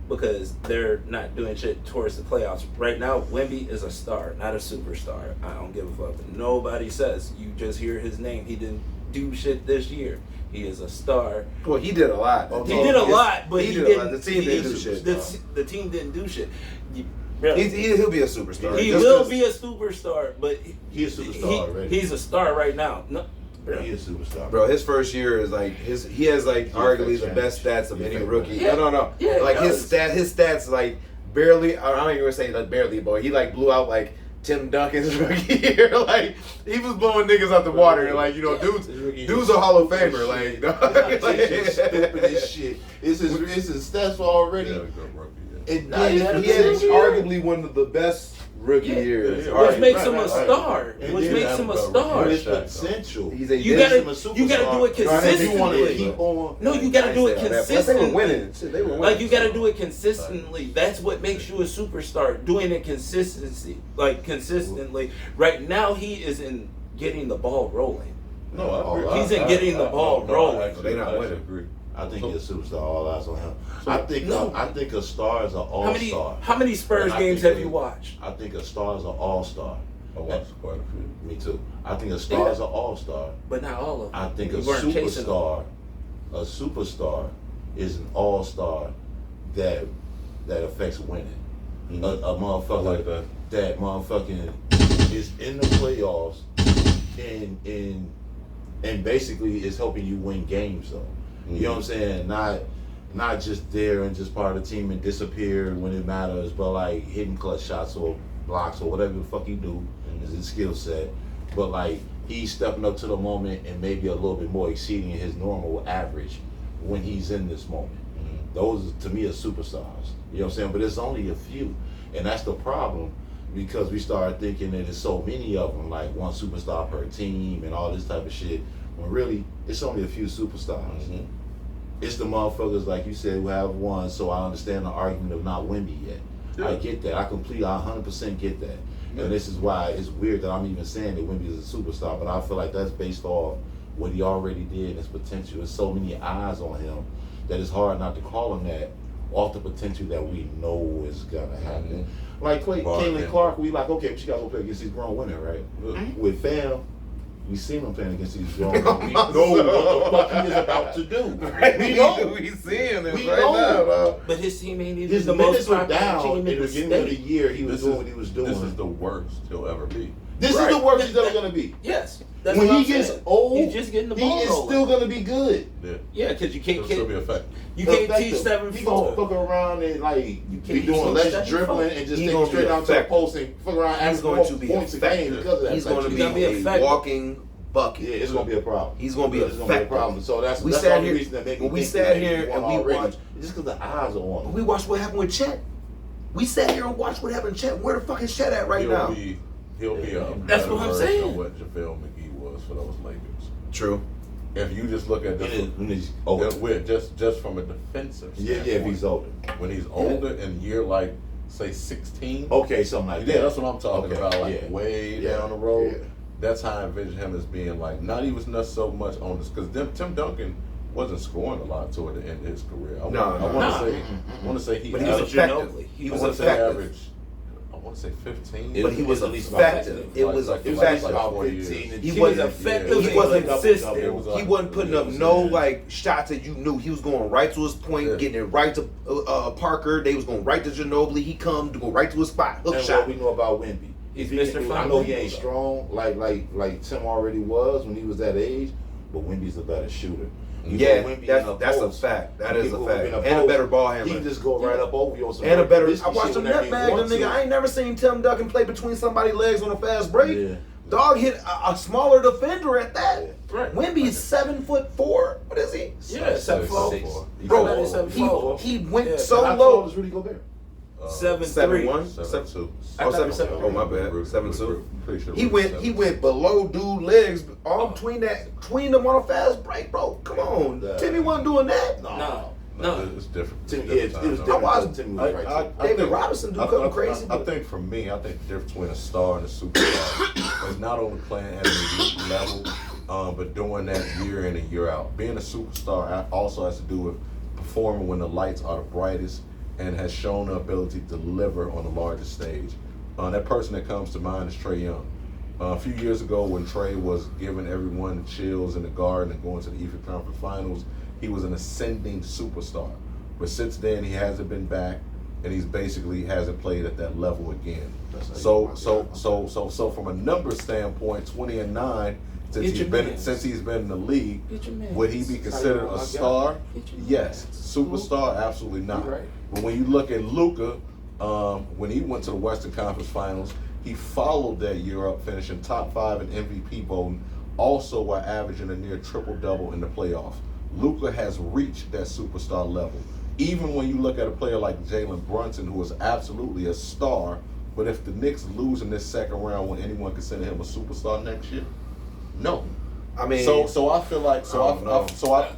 because they're not doing shit towards the playoffs. Right now, Wemby is a star, not a superstar. I don't give a fuck. Nobody says. You just hear his name. He didn't do shit this year. He is a star. Well, he did a lot. He did a lot, but he didn't. The team didn't do shit. The team didn't do shit. He'll be a superstar. He will be a superstar, but he's a superstar already. He's a star right now. No, he's a superstar. Bro, his first year is like he has like arguably the best stats of any rookie. Yeah. No. Yeah, like his stats like barely. I don't even say like barely, boy. He like blew out like Tim Duncan's rookie year. Like he was blowing niggas out the water. And like dudes a Hall of Famer. Like this shit. It's his stats for already. He had arguably one of the best rookie years. Which makes him a star. Which makes him a star. His potential. You gotta do it consistently. No, you gotta do it consistently. They were winning. Like you gotta do it consistently. That's what makes you a superstar. Doing it consistently. Right now he is in getting the ball rolling. No, I agree. He's in getting the ball rolling. They not winning. I think he's a superstar. All eyes on him. I think a star is an all-star. How many Spurs games have you watched? I think a star is an all-star. I watched quite a few. Me too. I think a star is an all-star. But not all of them. I think a superstar is an all-star that affects winning. Mm-hmm. A motherfucker like that motherfucking is in the playoffs and and basically it's helping you win games though. You know what I'm saying? Not just there and just part of the team and disappear when it matters, but like hitting clutch shots or blocks or whatever the fuck he do is his skill set. But like he's stepping up to the moment and maybe a little bit more exceeding his normal average when he's in this moment. Those to me are superstars. You know what I'm saying? But there's only a few, and that's the problem because we started thinking that there's so many of them, like one superstar per team and all this type of shit. When really it's only a few superstars. It's the motherfuckers, like you said, who have won, so I understand the argument of not Wemby yet. Yeah. I get that. I 100% get that. Yeah. And this is why it's weird that I'm even saying that Wemby is a superstar, but I feel like that's based off what he already did and his potential. There's so many eyes on him that it's hard not to call him that off the potential that we know is going to happen. Like Caitlin Clark, we like, okay, but she got to go play against these grown women, right? With Fam, we seen him playing against these grown women. We know what the fuck he is about to do. We know. We seeing it We right know. now, bro. But his team ain't even His the minutes most were popular down team in the in the beginning of the state. year. He was doing what he was doing. This is the worst he'll ever be. This is the worst he's ever going to be. Yes. That's When what he I'm gets saying. old, he's just getting the ball he is rolling. still going to be good. Yeah, because you can't It'll still be effective. you can't teach Effective. He gonna 7-4. fuck around and like be can't doing teach less 7-4. dribbling and just He's take gonna it straight be down to the effective. post and fuck around He's asking going for to be points a game effective. because of that. He's type going to shit. be gonna be a effective. walking bucket. Yeah, it's gonna be a problem. He's gonna be It's gonna be a effective. problem. So that's We the sat only here- reason that made me when we think sat that here he won and we already. watched- Just because the eyes are on him. We watched what happened with Chet. We sat here and watched what happened to Chet. Where the fuck is Chet at right now? He'll be a That's better what I'm version saying. of what JaVale McGee was for those Lakers. True. If you just look at this, just from a defensive Yeah, standpoint, if he's older. when he's older and year like say 16, Okay, something like that. yeah, that's what I'm talking Okay, about. Like yeah. way Yeah, down the road. yeah. That's how I envision him as being like not even so much on this because Tim Duncan wasn't scoring a lot toward the end of his career. I want to say he But he was averaged, effective. He was effective. I want to say 15. But he was at least effective. It was like It was effective. actually about 4 years. 15. He He was was effective. He wasn't consistent. It was He wasn't putting up no like shots that you knew. He was going right to his point, Yeah. getting it right to Parker. They was going right to Ginobili. He come to go right to his spot, hook And shot. what we know about Wemby. He's He- Mr. I know he Fundamental, ain't though. strong like Tim already was when he was that age, but Wemby's a better shooter. You Yeah, put Wemby in that's a post, fact. That you is put a him fact. in And a post, better ball He handler. can just go right up over you on some And a better. risky I watched shit him whenever he nutbag the wants nigga. to. I ain't never seen Tim Duncan play between somebody's legs on a fast break. Yeah. Dog hit a smaller defender at that. Right. Wemby's 7'4". What is he? Yeah, 7'4". Bro, I bet it's 7'4". he went Yeah, so How low. tall is Rudy Gobert? 7'3". 7'1". 7'2". Oh, 7'2". Oh, my bad. 7'2". Pretty sure He went below dude legs, all between them on a fast break, bro. Come on, Timmy wasn't doing that. No. It's different. Tim, It's yeah, it different was times. different. I watched- Tim was right too. David Robinson do something crazy, I but- think for me, I think the difference between a star and a superstar is not only playing at an elite level, but doing that year in and year out. Being a superstar also has to do with performing when the lights are the brightest and has shown the ability to deliver on the largest stage. That person that comes to mind is Trae Young. A few years ago when Trae was giving everyone the chills in the Garden and going to the Eastern Conference Finals, he was an ascending superstar. But since then, he hasn't been back, and he's basically hasn't played at that level again. So from a numbers standpoint, 20-9, since he's been in the league, would he be considered a star? Yes. Superstar? Absolutely not. You're right. But when you look at Luka, when he went to the Western Conference Finals, he followed that year up, finishing top 5 in MVP voting, also while averaging a near triple-double in the playoffs. Luka has reached that superstar level. Even when you look at a player like Jalen Brunson, who is absolutely a star, but if the Knicks lose in this second round, will anyone consider him a superstar next year? No. I mean, So I feel like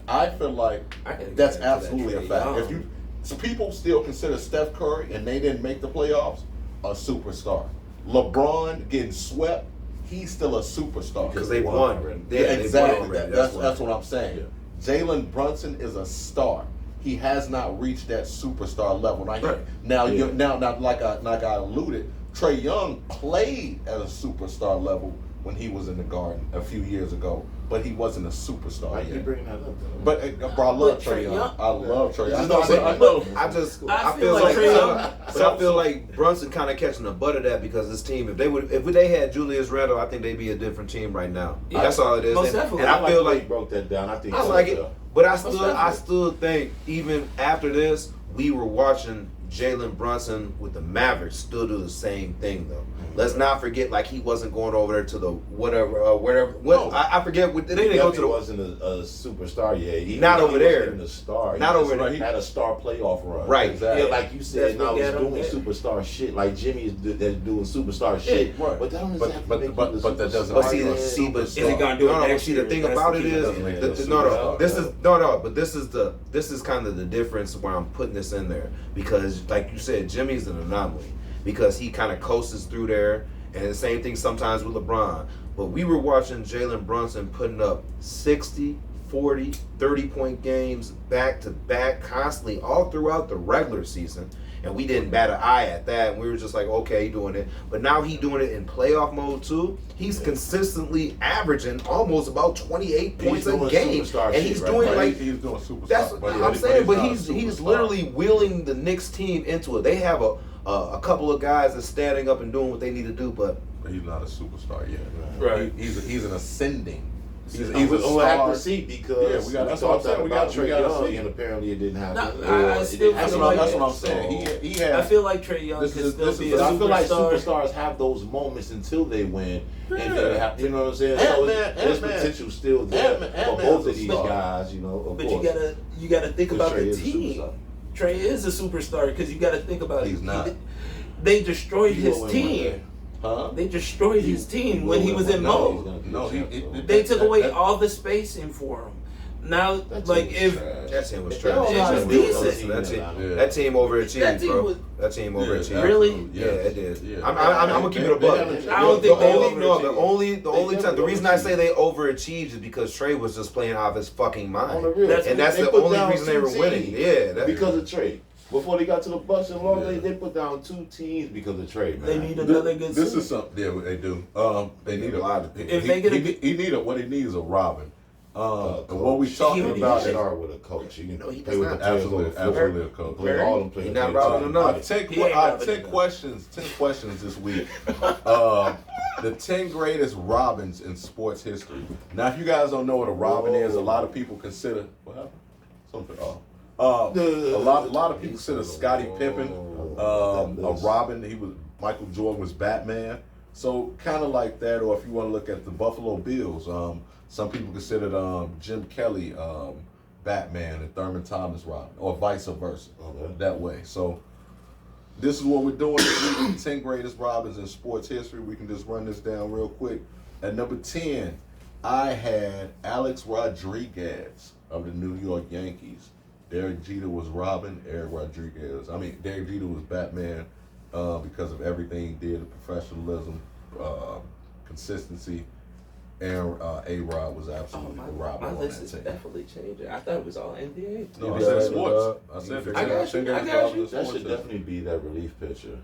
I feel like I gotta get that's into that absolutely a Trae fact. Young. So people still consider Steph Curry and they didn't make the playoffs a superstar. LeBron getting swept, he's still a superstar because they won. Yeah, They won exactly. already. That's what I'm saying. Jalen Brunson is a star. He has not reached that superstar level. Now, like I alluded, Trae Young played at a superstar level when he was in the Garden a few years ago. but he wasn't a superstar Why you yet. bringing that up, though? But bro, I love Trae Trae Young. Young- I love Trae Young. I I know. I I feel feel like, like Trae Young- but I feel like Brunson kind of catching the butt of that because this team, if they had Julius Randle, I think they'd be a different team right now. Yeah. That's all it is. Most And, definitely. and I feel the way like you broke that down. I think I so, like it, though. but Most I definitely. still think even after this, we were watching Jalen Brunson with the Mavericks still do the same thing though. Let's not forget, like he wasn't going over there to the whatever. No. I forget what they He didn't go to definitely the. wasn't a superstar yet. Not over there. He wasn't even a star. Not He over just there. He had a star playoff run. Right. Exactly. Yeah, like you said, That's now what he's got him doing there. superstar shit. Like Jimmy that's doing superstar shit. right. But that don't But- exactly but- make but- you a but that doesn't superstar. But make see, you a but superstar. Is he gonna do it no, next see, the year? thing That's about the it key. is, Doesn't make it a this superstar. is kind of the difference where I'm putting this in there because, like you said, Jimmy's an anomaly because he kind of coasts through there, and the same thing sometimes with LeBron. But we were watching Jalen Brunson putting up 60, 40, 30-point games back to back constantly all throughout the regular season. And we didn't bat an eye at that. And we were just like, okay, doing it. But now he's doing it in playoff mode too. He's consistently averaging almost about 28 points a doing game. superstar And shit he's right doing now. like he's doing superstar. that's what I'm saying, but he's not a literally wheeling the Knicks team into it. They have a couple of guys that's standing up and doing what they need to do, but But he's not a superstar yet. Right. He's an ascending. He's a We'll have star. to see because Yeah, we got- that's we what I'm talked saying. We about got- Trae we gotta Young, see. and apparently it didn't happen. No, I Or still it That's didn't what, happen. I'm saying. So- He had. I feel like Trae Young This can is- still this be is- a But I feel like superstar. superstars have those moments until they win, and Yeah. they have, you know what I'm saying. So Ant-Man- there's Ant-Man- potential still there Ant-Man- for Ant-Man's both a of these star. guys. You know, of But course. you gotta think Because about Trae the is a team. superstar. Trey is a superstar because you got to think about He's it. not. They destroyed He his will win one team. day. Huh? They destroyed his team when he was in No, mode. he's gonna be No, a he- champ, it- so. it- They took That- away that- all the spacing for him. Now, That like team if was trash. that team was They trash. don't know how to It was build decent. those teams That team- now. Yeah. that team overachieved, That team bro. was- That team overachieved. Yeah, Really? absolutely, Yeah, yes. it did. Yeah. I'm gonna keep it a They buck. haven't- I don't think the they only no, the overachieved. only the only They time the reason I overachieved. say they overachieved is because Trey was just playing out of his fucking mind. On the real. That's- And that's They the put only down reason they two were winning. teams Yeah, that, because of Trey. Before they got to the Bucks and Long, Yeah. they put down 2 teams because of Trey, man. they need another good This center. is something. Yeah, they do. They need a lot of If they get a- he need a what he needs a Robin. Coach. And what we talking He about They is are with a coach. You No, he play does with not. the players on the floor. absolutely a coach. Play all them players. He not on the Robin team. enough. I take He ain't I Robin take enough. questions. 10 questions this week. The 10 greatest Robins in sports history. Now, if you guys don't know what a Robin is, a lot of people consider what happened. Something. A lot of people consider Scottie Pippen a Robin. He was Michael Jordan was Batman. So kind of like that. Or if you want to look at the Buffalo Bills, some people considered Jim Kelly Batman and Thurman Thomas Robin, or vice versa. Okay. That way. So this is what we're doing this week. 10 greatest Robins in sports history. We can just run this down real quick. At number 10, I had Alex Rodriguez of the New York Yankees. Derek Jeter was Robin. Derek Jeter was Batman because of everything he did, the professionalism, consistency. And A-Rod was absolutely the Robin my on list that is team. definitely changing. I thought it was all NBA. No, I Yeah, said yeah, sports. I said the I got 10 you, I greatest got Robins you. in That sports should history. definitely be that relief pitcher.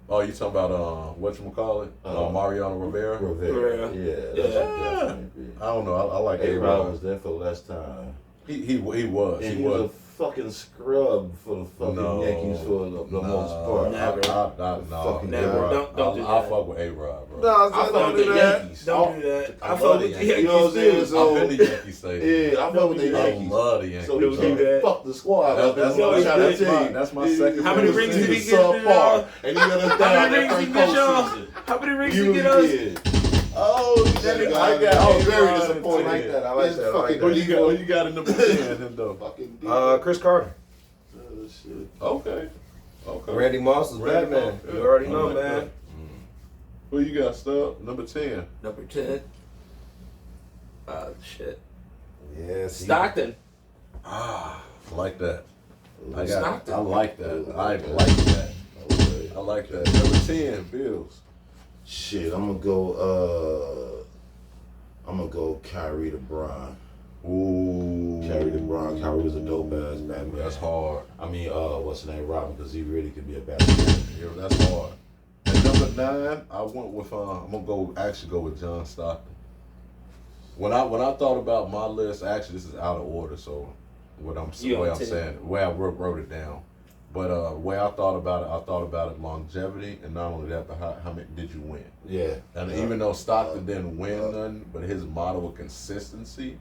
Oh, you talking about whatchamacallit? Mariano Rivera? Rivera. Yeah, that should definitely be. I don't know. I like A-Rod A-Rod. was there for less time. He was. And He he was a was. fucking scrub for the fucking No. Yankees for the most part. Never. Fucking Never. A-Rod. Don't do I'll that. fuck with A-Rod, bro. No, I don't fuck do with the that. Yankees. Don't do that. I love fuck the with the Yankees. You know what I'm saying? Yankees too. So- I've been to Yankee Stadium. Yeah, I fuck with the I Yankees. love the Yankees. So Don't we do can that. fuck the squad. That's- up. that's what I'm my- trying to that's tell my- you. that's my second How many favorite rings did he season. get? Subpar. And he let us How down many that rings did first he get, y'all? postseason. How many rings did You he get us? did. Oh, Shit, I got I was A-Rod very and disappointed. 10. I like that. I like This that. I like fucking- What that. you got in number 10 him though? Fucking deep. Chris Carter. Shit. Okay. Randy Moss is Randy Batman. Moss, You yeah. already I know, like man. that. Who you got, Stub? Number 10. Number 10. Shit. Yes. Stockton. I like that. I Stockton. like that. I like that. Okay. I like that. Number 10, Bills. Shit, I'm gonna go Kyrie to Bron. Ooh. Kyrie to Bron. Kyrie was a dope ass Batman. That's hard. I mean, what's his name, Robin? Because he really could be a Batman. Yeah, that's hard. And number 9, I went with I'm gonna go with John Stockton. When I thought about my list, actually this is out of order, so the way I wrote it down. But the way I thought about it longevity, and not only that, but how many did you win? Yeah. And even though Stockton didn't win none, but his model of consistency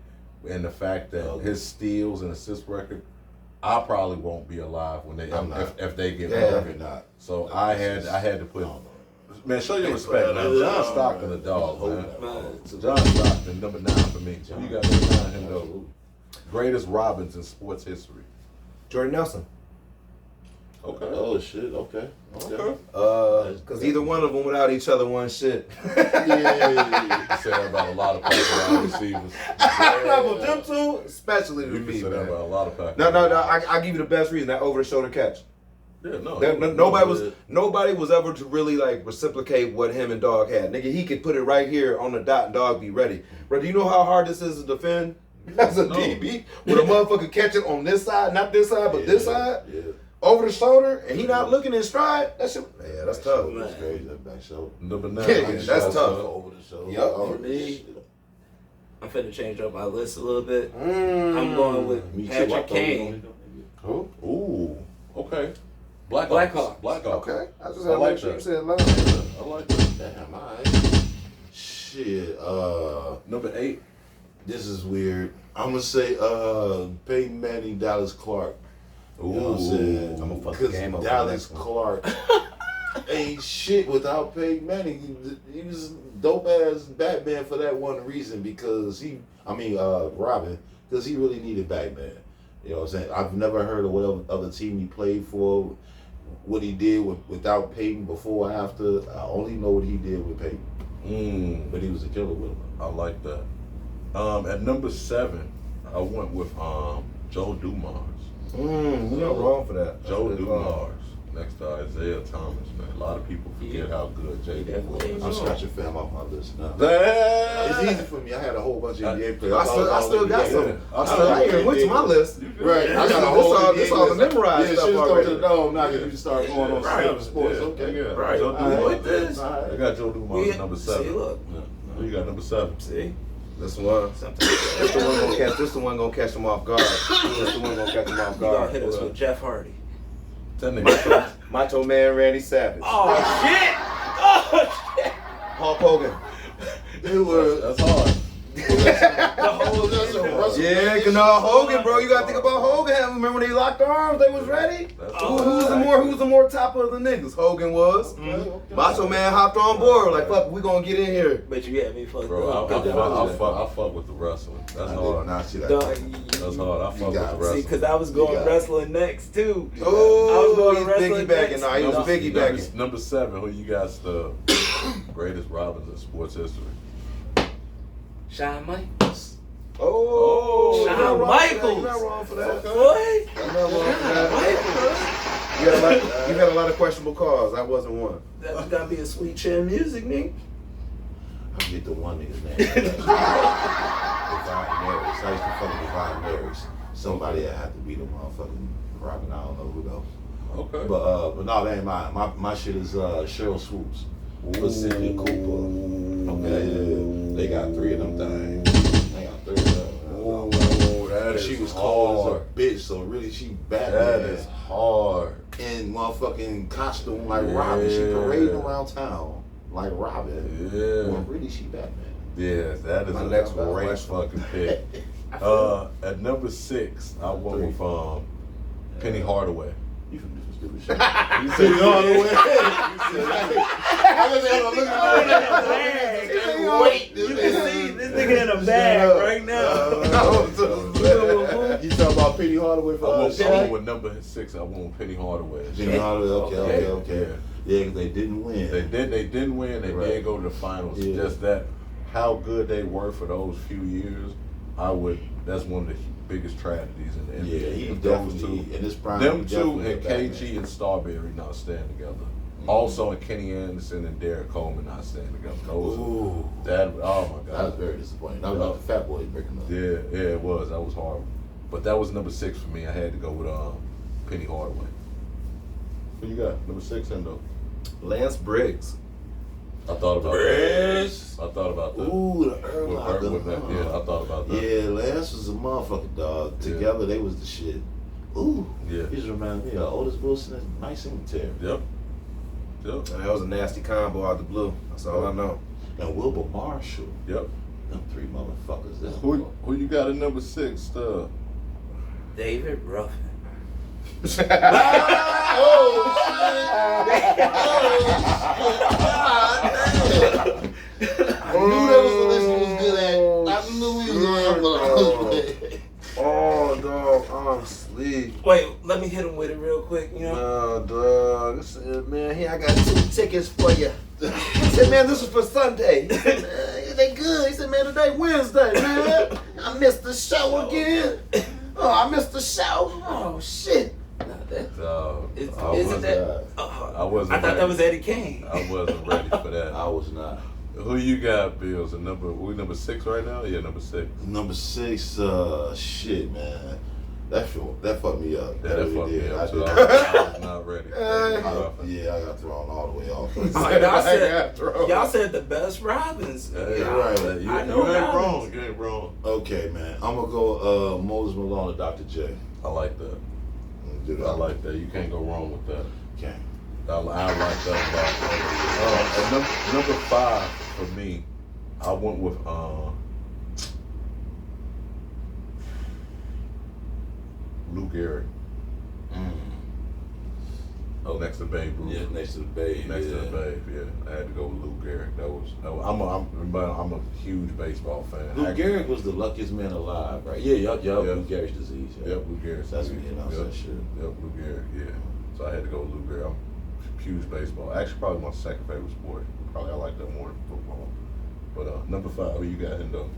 and the fact that his steals and assist record, I probably won't be alive when they if they get broken. Not. So I had to put. Man, show your respect, man. John Stockton, a dog, man. So John Stockton, number 9 for me. So you got number 9, him though. Greatest Robins in sports history. Jordan Nelson. Okay. Oh shit. Okay. Because either one of them without each other won shit. Yeah. You say that about a lot of wide receivers. But them two, especially You to can me, say that about a man. lot of Packers. No. I give you the best reason. That over-the-shoulder catch. Yeah, no. Nobody was ever to really like reciprocate what him and Dog had. Nigga, he could put it right here on the dot and Dog be ready. Bro, do you know how hard this is to defend? As a DB, with a motherfucker catch it on this side, not this side, but this side, over the shoulder, and he not looking in stride. That shit, yeah, that's tough. That's crazy. That back shoulder. Number 9. Yeah, that's tough. Over the shoulder. Yup. For me, I'm finna change up my list a little bit. I'm going with Patrick Kane. Who? Ooh. Okay. Black Hawks. Okay, I just I had to like make sure you that. said love. I like that. Damn, alright. Shit. Number 8. This is weird. I'm gonna say Peyton Manning, Dallas Clark. You know what I'm saying? I'm gonna fuck the game up. Dallas Clark ain't shit without Peyton Manning. He was dope ass Batman for that one reason because Robin, because he really needed Batman. You know what I'm saying? I've never heard of what other team he played for, what he did without Peyton before or after. I only know what he did with Peyton. But he was a killer with him. I like that. At number 7, I went with Joe Dumars. You're not wrong for that. Joe Dumars. Next to Isaiah Thomas, man. A lot of people forget how good JD was. I'm scratching fam off my list now. Damn. It's easy for me. I had a whole bunch of NBA players. I still got some. I even went to my list. Right. I got a whole This all the memorized stuff shit go to already. the dome now because you start going on seven sports. Okay. Yeah. Right. Joe I Dumars. like this. I got Joe Dumars at number 7. See, look. Who you got number 7? See? This one. This the one gonna catch them off guard. This the one gonna catch them off You gonna guard. hit us with Jeff Hardy. That nigga. Macho Man Randy Savage. Oh, shit! Oh, shit! Hulk Hogan. That's hard. Yeah, cause no Hogan, bro. You gotta think about Hogan. Remember when they locked arms? They was ready. Who's the more top of the niggas? Hogan was. Macho Man hopped on board. Like, fuck, we gonna get in here. But you had me fucked Bro, up. I fuck with the wrestling. That's hard. Dog, That's hard. I fuck with the See, wrestling. because I was going wrestling next, too. Oh, I was going he's wrestling piggybacking. next. Nah, he was piggybacking. Number 7, who you got the greatest Robins in sports history? Shawn Michaels. Oh, Shawn you're not wrong for that. Michaels. You're not wrong for that. Boy. You're not wrong for that. You had a lot of questionable calls. That wasn't one. That's gotta be a sweet chin music, nigga. I get the one nigga's name. Divine Marys. I used to fuck with Divine Marys. Somebody that had to be the motherfucking Robin. I don't know who though. Okay. But no, that ain't mine. My shit is Cheryl Swoops. Pacific Cooper. Okay, they got 3 of them things. They got 3 of them. She was cold as a bitch, so really she Batman. That is hard. In motherfucking costume like Robin. She parading around town like Robin. Yeah. When really she Batman. Yeah, that is My a next great one. fucking pick. At number 6, I went with Penny Hardaway. You from different stupid shit. You said you all the way. Wait, you can see this nigga in a bag right now. You talking about Penny Hardaway for I us? went with number 6. I went with Penny Hardaway. Penny Hardaway, okay. Yeah. Yeah, because they didn't win. They didn't win. They Right. did go to the finals. Yeah. Just that, how good they were for those few years. That's one of the biggest tragedies in the NBA. Yeah, he Those definitely two, in his prime. them he two, definitely and a Batman. KG and Starberry not staying together. Also, and Kenny Anderson and Derek Coleman not staying together. Those, Ooh, that, oh my that was God. very disappointing. That was like the Fat Boys breaking up. Yeah, it was. That was horrible. But that was number 6 for me. I had to go with Penny Hardaway. Who you got? Number 6, Endo. Lance Briggs. I thought about that. I thought about that. Ooh, the With Urlacher. that. Yeah, I thought about that. Yeah, Lance was a motherfucking dog. Together, they was the shit. Ooh. Yeah. He just reminds me of Otis Wilson and Mike Singletary. Yep. And that was a nasty combo out the blue. That's all I know. And Wilbur Marshall. Yep. Them three motherfuckers. That's Who you got at number 6, David Ruffin. I knew that was the list he was good at. I knew he was going to Oh, dog, I'm asleep. Wait, let me hit him with it real quick. You know. No, dog. I said, man, here I got 2 tickets for you. He said, man, this is for Sunday. He said, man, they good. He said, man, today Wednesday, man. I missed the show again. Oh, I missed the show. Oh, shit. Isn't that? I wasn't. I thought that was Eddie Kane. I wasn't ready for that. I was not. Who you got, Bills? We number 6 right now? Yeah, number 6. Number 6, shit, man. That fucked me up. Yeah, that really fucked did. me I up. did. I was not ready. Yeah, I got thrown all the way off. Y'all said the best Robins. Hey, right. You I know ain't Robins. wrong. You ain't wrong. Okay, man. I'm gonna go Moses Malone or Dr. J. I like that. I like that. You can't go wrong with that. Okay. I like that a lot. And number 5 for me, I went with Lou Gehrig. Oh, next to Babe Ruth. Yeah, next to the Babe. Next to the Babe, yeah. I had to go with Lou Gehrig. I'm a huge baseball fan. Lou Gehrig was the luckiest man alive, right? Yeah, yup. Lou Gehrig's disease. Yep, Lou Gehrig. That's what you know. That shit. Yep, Lou Gehrig. Yeah. So I had to go with Lou Gehrig. I'm a huge baseball. Actually, probably my second favorite sport. Probably I like that more than football. But number 5, who you got, Hendo?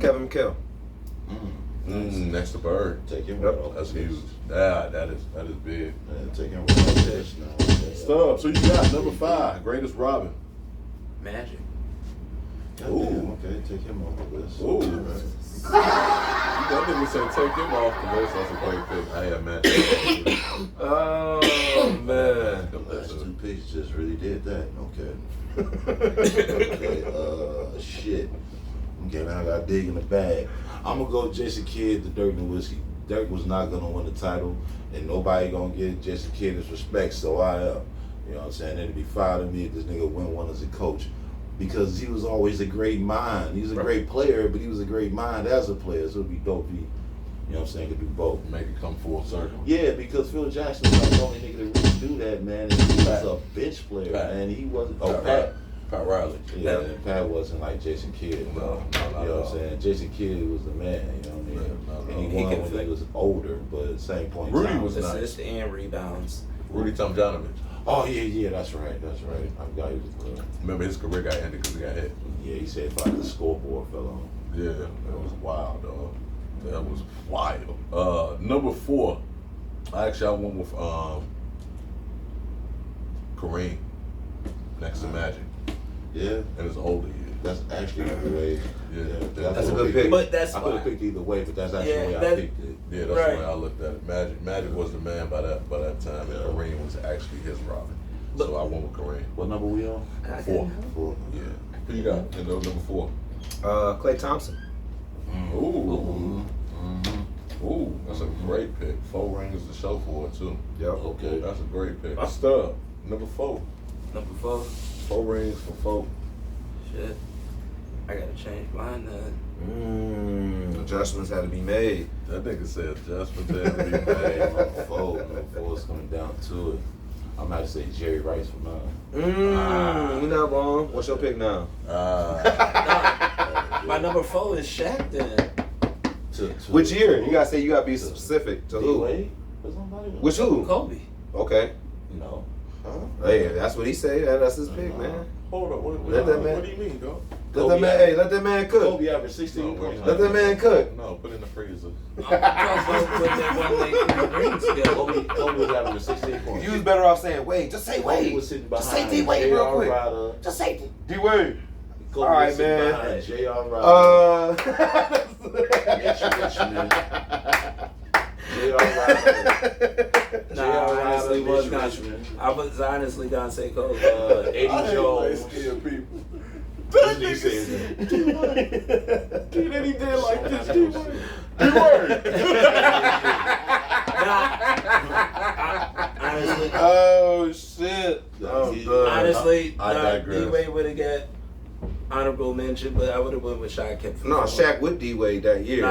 Kevin McHale. Next to Bird. Take him Yep, right off. That's the huge. list. That is big. Yeah, take him right off the list now. Stubbs, who you got? Number 5, greatest Robin. Magic. Goddamn, okay, take him off the list. Ooh. That nigga said take him off the list. That's a great pick. I had Magic. Oh, man. The last 2 picks just really did that. Okay. Okay, shit. Okay, now I gotta dig in the bag. I'm gonna go Jason Kidd, the Dirk Nowitzki. Dirk was not gonna win the title, and nobody gonna give Jason Kidd his respect, so I am. You know what I'm saying? It'd be fine to me if this nigga win one as a coach. Because he was always a great mind. He was a great player, but he was a great mind as a player, so it'd be dope if he, you know what I'm saying, could do both. Make it come full circle. Yeah, because Phil Jackson was the only nigga that really do that, man. And he was a bench player, and he wasn't. Oh, Pat Riley. Yeah, and Pat wasn't like Jason Kidd. No, You know what I'm saying? Jason Kidd was the man, you know what I mean? And he won when he was older, but at the same point, Rudy time, was nice. Assists and rebounds. Rudy Tomjanovich. Oh yeah, that's right. I forgot he was good. Remember his career got ended because he got hit. Yeah, he said if like the scoreboard fell on. Yeah, that was wild, dog. That was wild. Number 4, I went with Kareem next to Magic. Yeah, In his older years. that's actually the way. Yeah, That's a good pick. But that's I could have why. picked either way, but that's actually Yeah, the way I that- picked it. Yeah, that's Right. the way I looked at it. Magic was the man by that time, and Kareem was actually his Robin. So I went with Kareem. What number we on? 4. 4. Yeah. Who you got? Number 4. Klay Thompson. Ooh. Ooh, that's a great pick. 4 rings to show for it too. Yep. Okay. That's a great pick. Stub. Number 4. Number 4. 4 rings for 4. Shit. I gotta change mine then. Adjustments had to be made. That nigga said adjustments had to be made. Number 4 is coming down to it. I'm about to say Jerry Rice for mine. You're not wrong. What's your pick now? My number 4 is Shaq then. Which year? You gotta say, you gotta be specific. To who? D-Wade? Which who? Kobe. Okay. No. Hey, that's what he said. That's his pick, man. Hold up. What do you mean, dog? Let that man cook. Kobe averaged 16 points. Let that man cook. No, put it in the freezer. I'm trying to put that one they rings together. Kobe was averaging 16 points. You was better off saying Wade. Just say Kobe Wade. was sitting Just behind say D-Wade real J.R. quick. Ryder. Just say D-Wade. Kobe All right, was sitting man. behind J.R. Ryder. J.R. Ryder. Nah, honestly, was kind I was honestly gonna say Kobe. Eddie I hate Jones. light-skinned people. That nigga said Then he did like this. D-Word. Honestly, Oh shit! honestly, I digress. D-Wade would have got honorable mention, but I would have went with Shaq Kemp. No, Shaq with D-Wade that year.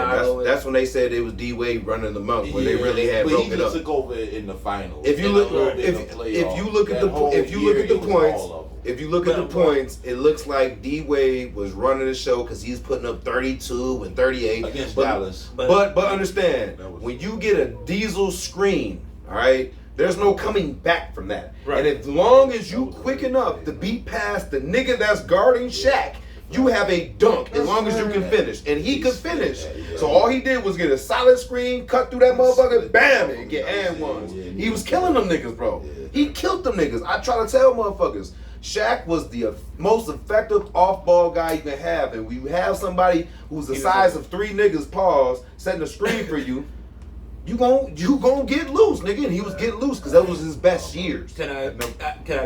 That's when they said it was D-Wade running the monk, when they really had but broken he it just up. took over in the finals. If you and look, a little bit in the if playoffs. you look at That whole the points, year, it was all of them. if you look at the points, it looks like D-Wade was running the show because he's putting up 32 and 38 Against but, Dallas. But understand, That was- when you get a diesel screen, all right, there's no coming back from that. Right. And as long as you quick enough to beat past the nigga that's guarding Shaq, you have a dunk as long as you can finish. And he could finish. So all he did was get a solid screen, cut through that motherfucker, bam, and get and ones. He was killing them niggas, bro. He killed them niggas. I try to tell motherfuckers, Shaq was the most effective off-ball guy you can have. And when you have somebody who's the size of 3 niggas, pause, setting a screen for you, you gon' get loose, nigga. And he was getting loose because that was his best years. Can I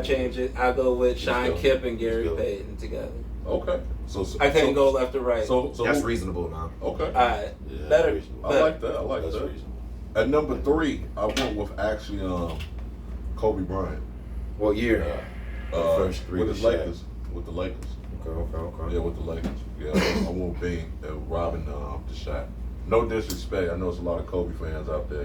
change it? I'll go with Sean Kemp and Gary Payton together. Okay. So I can't go left or right. So That's reasonable, man. Okay. Alright. Yeah, Better. reasonable. I like that. I like That's that. reasonable. At number 3, I went with actually Kobe Bryant. What year? The first 3 with was his Shaq. Lakers. With the Lakers. Okay. Yeah, with the Lakers. Yeah, I won't be robbing the shot. No disrespect. I know there's a lot of Kobe fans out there.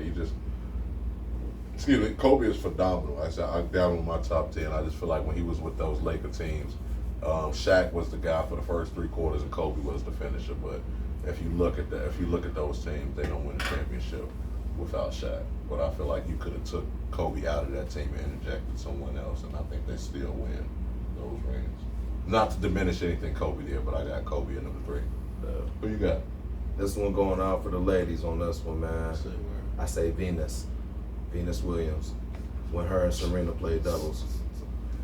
Excuse me, Kobe is phenomenal. I down on my top 10. I just feel like when he was with those Laker teams, Shaq was the guy for the first 3 quarters, and Kobe was the finisher. But if you look at those teams, they don't win a championship without Shaq. But I feel like you could have took Kobe out of that team and injected someone else, and I think they still win those rings. Not to diminish anything Kobe did, but I got Kobe at number 3. Who you got? This one going out for the ladies on this one, man. I say Venus Williams, when her and Serena played doubles.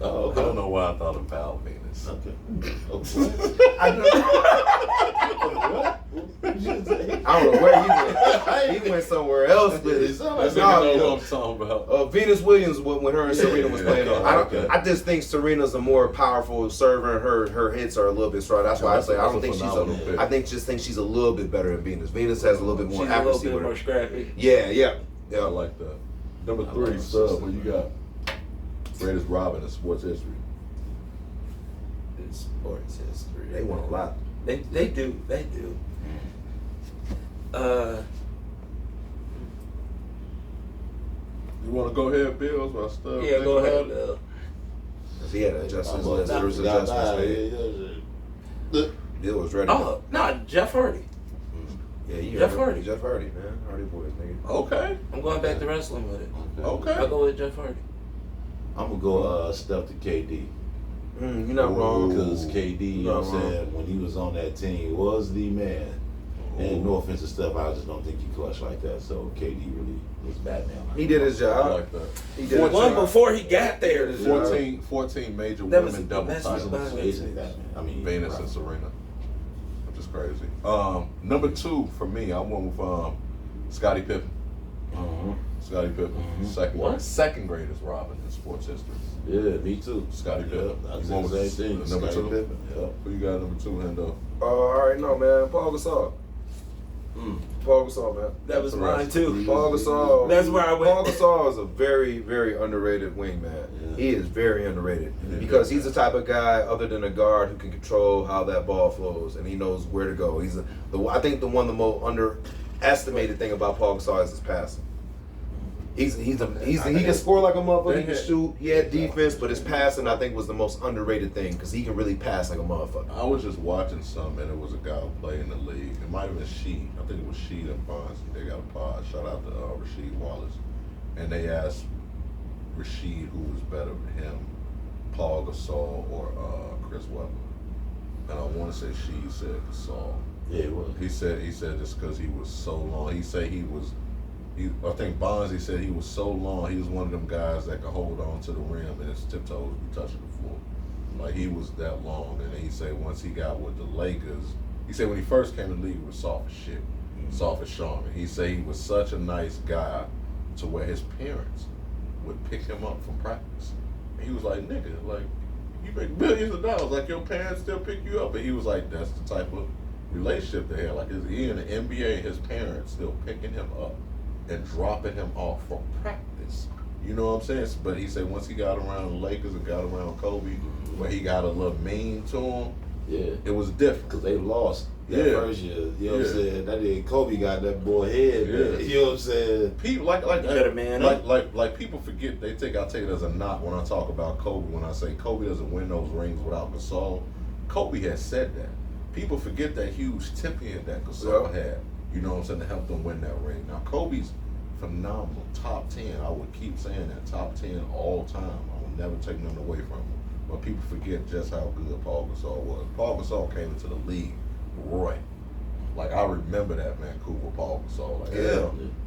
Oh, I don't know why I thought of Val Venus. Okay. I don't know where he went. He went somewhere else with it. That's what I'm talking about. Venus Williams when her and Serena was playing. okay. I just think Serena's a more powerful server, and her hits are a little bit stronger. That's why I say I don't think she's phenomenal I think she's a little bit better than Venus. Venus has a little bit more She's a accuracy little bit with more her. scrappy. Yeah. I like that. Number 3, Sub, what you got? Greatest Robin in sports history. In sports history. They won a lot. They do. You want to go ahead, Bill? While Stub Yeah, think go about ahead, it? Bill. Cause he had to adjust his list. There was adjustments made. Bill was ready. Oh, no, Jeff Hardy. Yeah, you Jeff heard Hardy. it. Jeff Hardy, man. Hardy boys, nigga. Okay. I'm going back to wrestling with it. Okay. I'll go with Jeff Hardy. I'm gonna go Steph to KD. You're not wrong. Because KD, you know what I'm saying, when he was on that team, was the man. And no offense to Steph, I just don't think he clutched like that. So KD really was Batman. He did his I job. like that. He did his One job. before he got there. 14 major That was women the double best titles. response. Amazing Batman. I mean, Venus and Serena. Which is crazy. Number 2 for me, I went with Scottie Pippen. Scottie Pippen. Second greatest Robin in sports history. Yeah, me too. Scottie Pippen. I You said want the with same thing. number Scottie 2? Pippen. Yeah. Who you got number 2, Hendo? All right, no, man. Paul Gasol. Paul Gasol, man. That was mine too. Paul Gasol. That's where I went. Paul Gasol is a very, very underrated wingman. Yeah. He is very underrated Yeah. because he's the type of guy, other than a guard, who can control how that ball flows and he knows where to go. I think the most underestimated thing about Paul Gasol is his passing. He can score like a motherfucker. He can shoot. He had defense, but his passing I think was the most underrated thing because he can really pass like a motherfucker. I was just watching some, and it was a guy who played in the league. It might have been Sheed. I think it was Sheed and Bonds. They got a pod. Shout out to Rasheed Wallace. And they asked Rasheed who was better than him, Paul Gasol or Chris Webber. And I want to say Sheed said Gasol. Yeah, it was. He said just because he was so long. I think Bonds, he said he was so long, he was one of them guys that could hold on to the rim and his tiptoes would be touching the floor. Like, he was that long. And then he said once he got with the Lakers, he said when he first came to the league, he was soft as shit. Soft as Sean. He said he was such a nice guy to where his parents would pick him up from practice. And he was like, nigga, like, you make millions of dollars. Like, your parents still pick you up. And he was like, that's the type of relationship they had. Like, he in the NBA, his parents still picking him up and dropping him off from practice. You know what I'm saying? But he said once he got around the Lakers and got around Kobe, where he got a little mean to him, it was different. Because they lost that first year. You know what I'm saying? That nigga Kobe got that boy head. Man. You know what I'm saying? People like people forget. They think I take it as a knock when I talk about Kobe. When I say Kobe doesn't win those rings without Gasol, Kobe has said that. People forget that huge tip in that Gasol had. You know what I'm saying, to help them win that ring. Now Kobe's phenomenal, top 10. I would keep saying that, top 10 all time. I will never take nothing away from him. But people forget just how good Paul Gasol was. Paul Gasol came into the league right. Like, I remember that, man, cool with Paul Gasol. Like,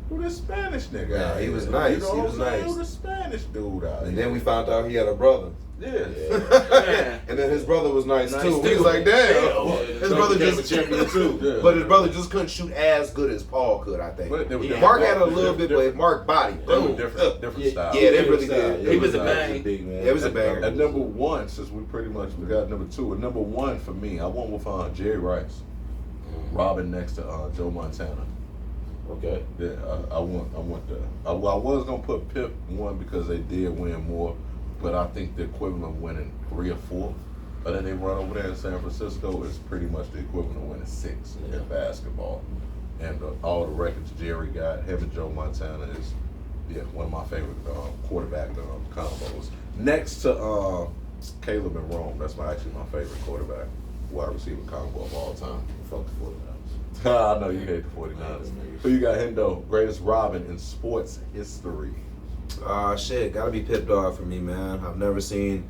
who this Spanish nigga? Yeah, he was nice. You know he was nice. Who the Spanish dude out And then we found out he had a brother. Yeah. And then his brother was nice too. He was like, damn. His brother just a champion too. But his brother just couldn't shoot as good as Paul could, I think. Mark had a little bit, but Mark body. They were different styles. Yeah, they really did. He was a bang. It was a banger. At number one, since we got number two, at number one for me, I went with Jerry Rice. Robin next to Joe Montana. Okay. Yeah, I want that. I was gonna put Pip one because they did win more, but I think the equivalent of winning 3 or 4, and then they run over there in San Francisco is pretty much the equivalent of winning 6 in basketball. And all the records Jerry got, him and Joe Montana is one of my favorite quarterback combos. Next to Caleb and Rome, that's actually my favorite quarterback wide receiver combo of all time. Fuck the 49ers. I know you hate the 49ers. Who you got, Hendo? Greatest Robin in sports history. Shit, gotta be Pip Dog for me, man. I've never seen,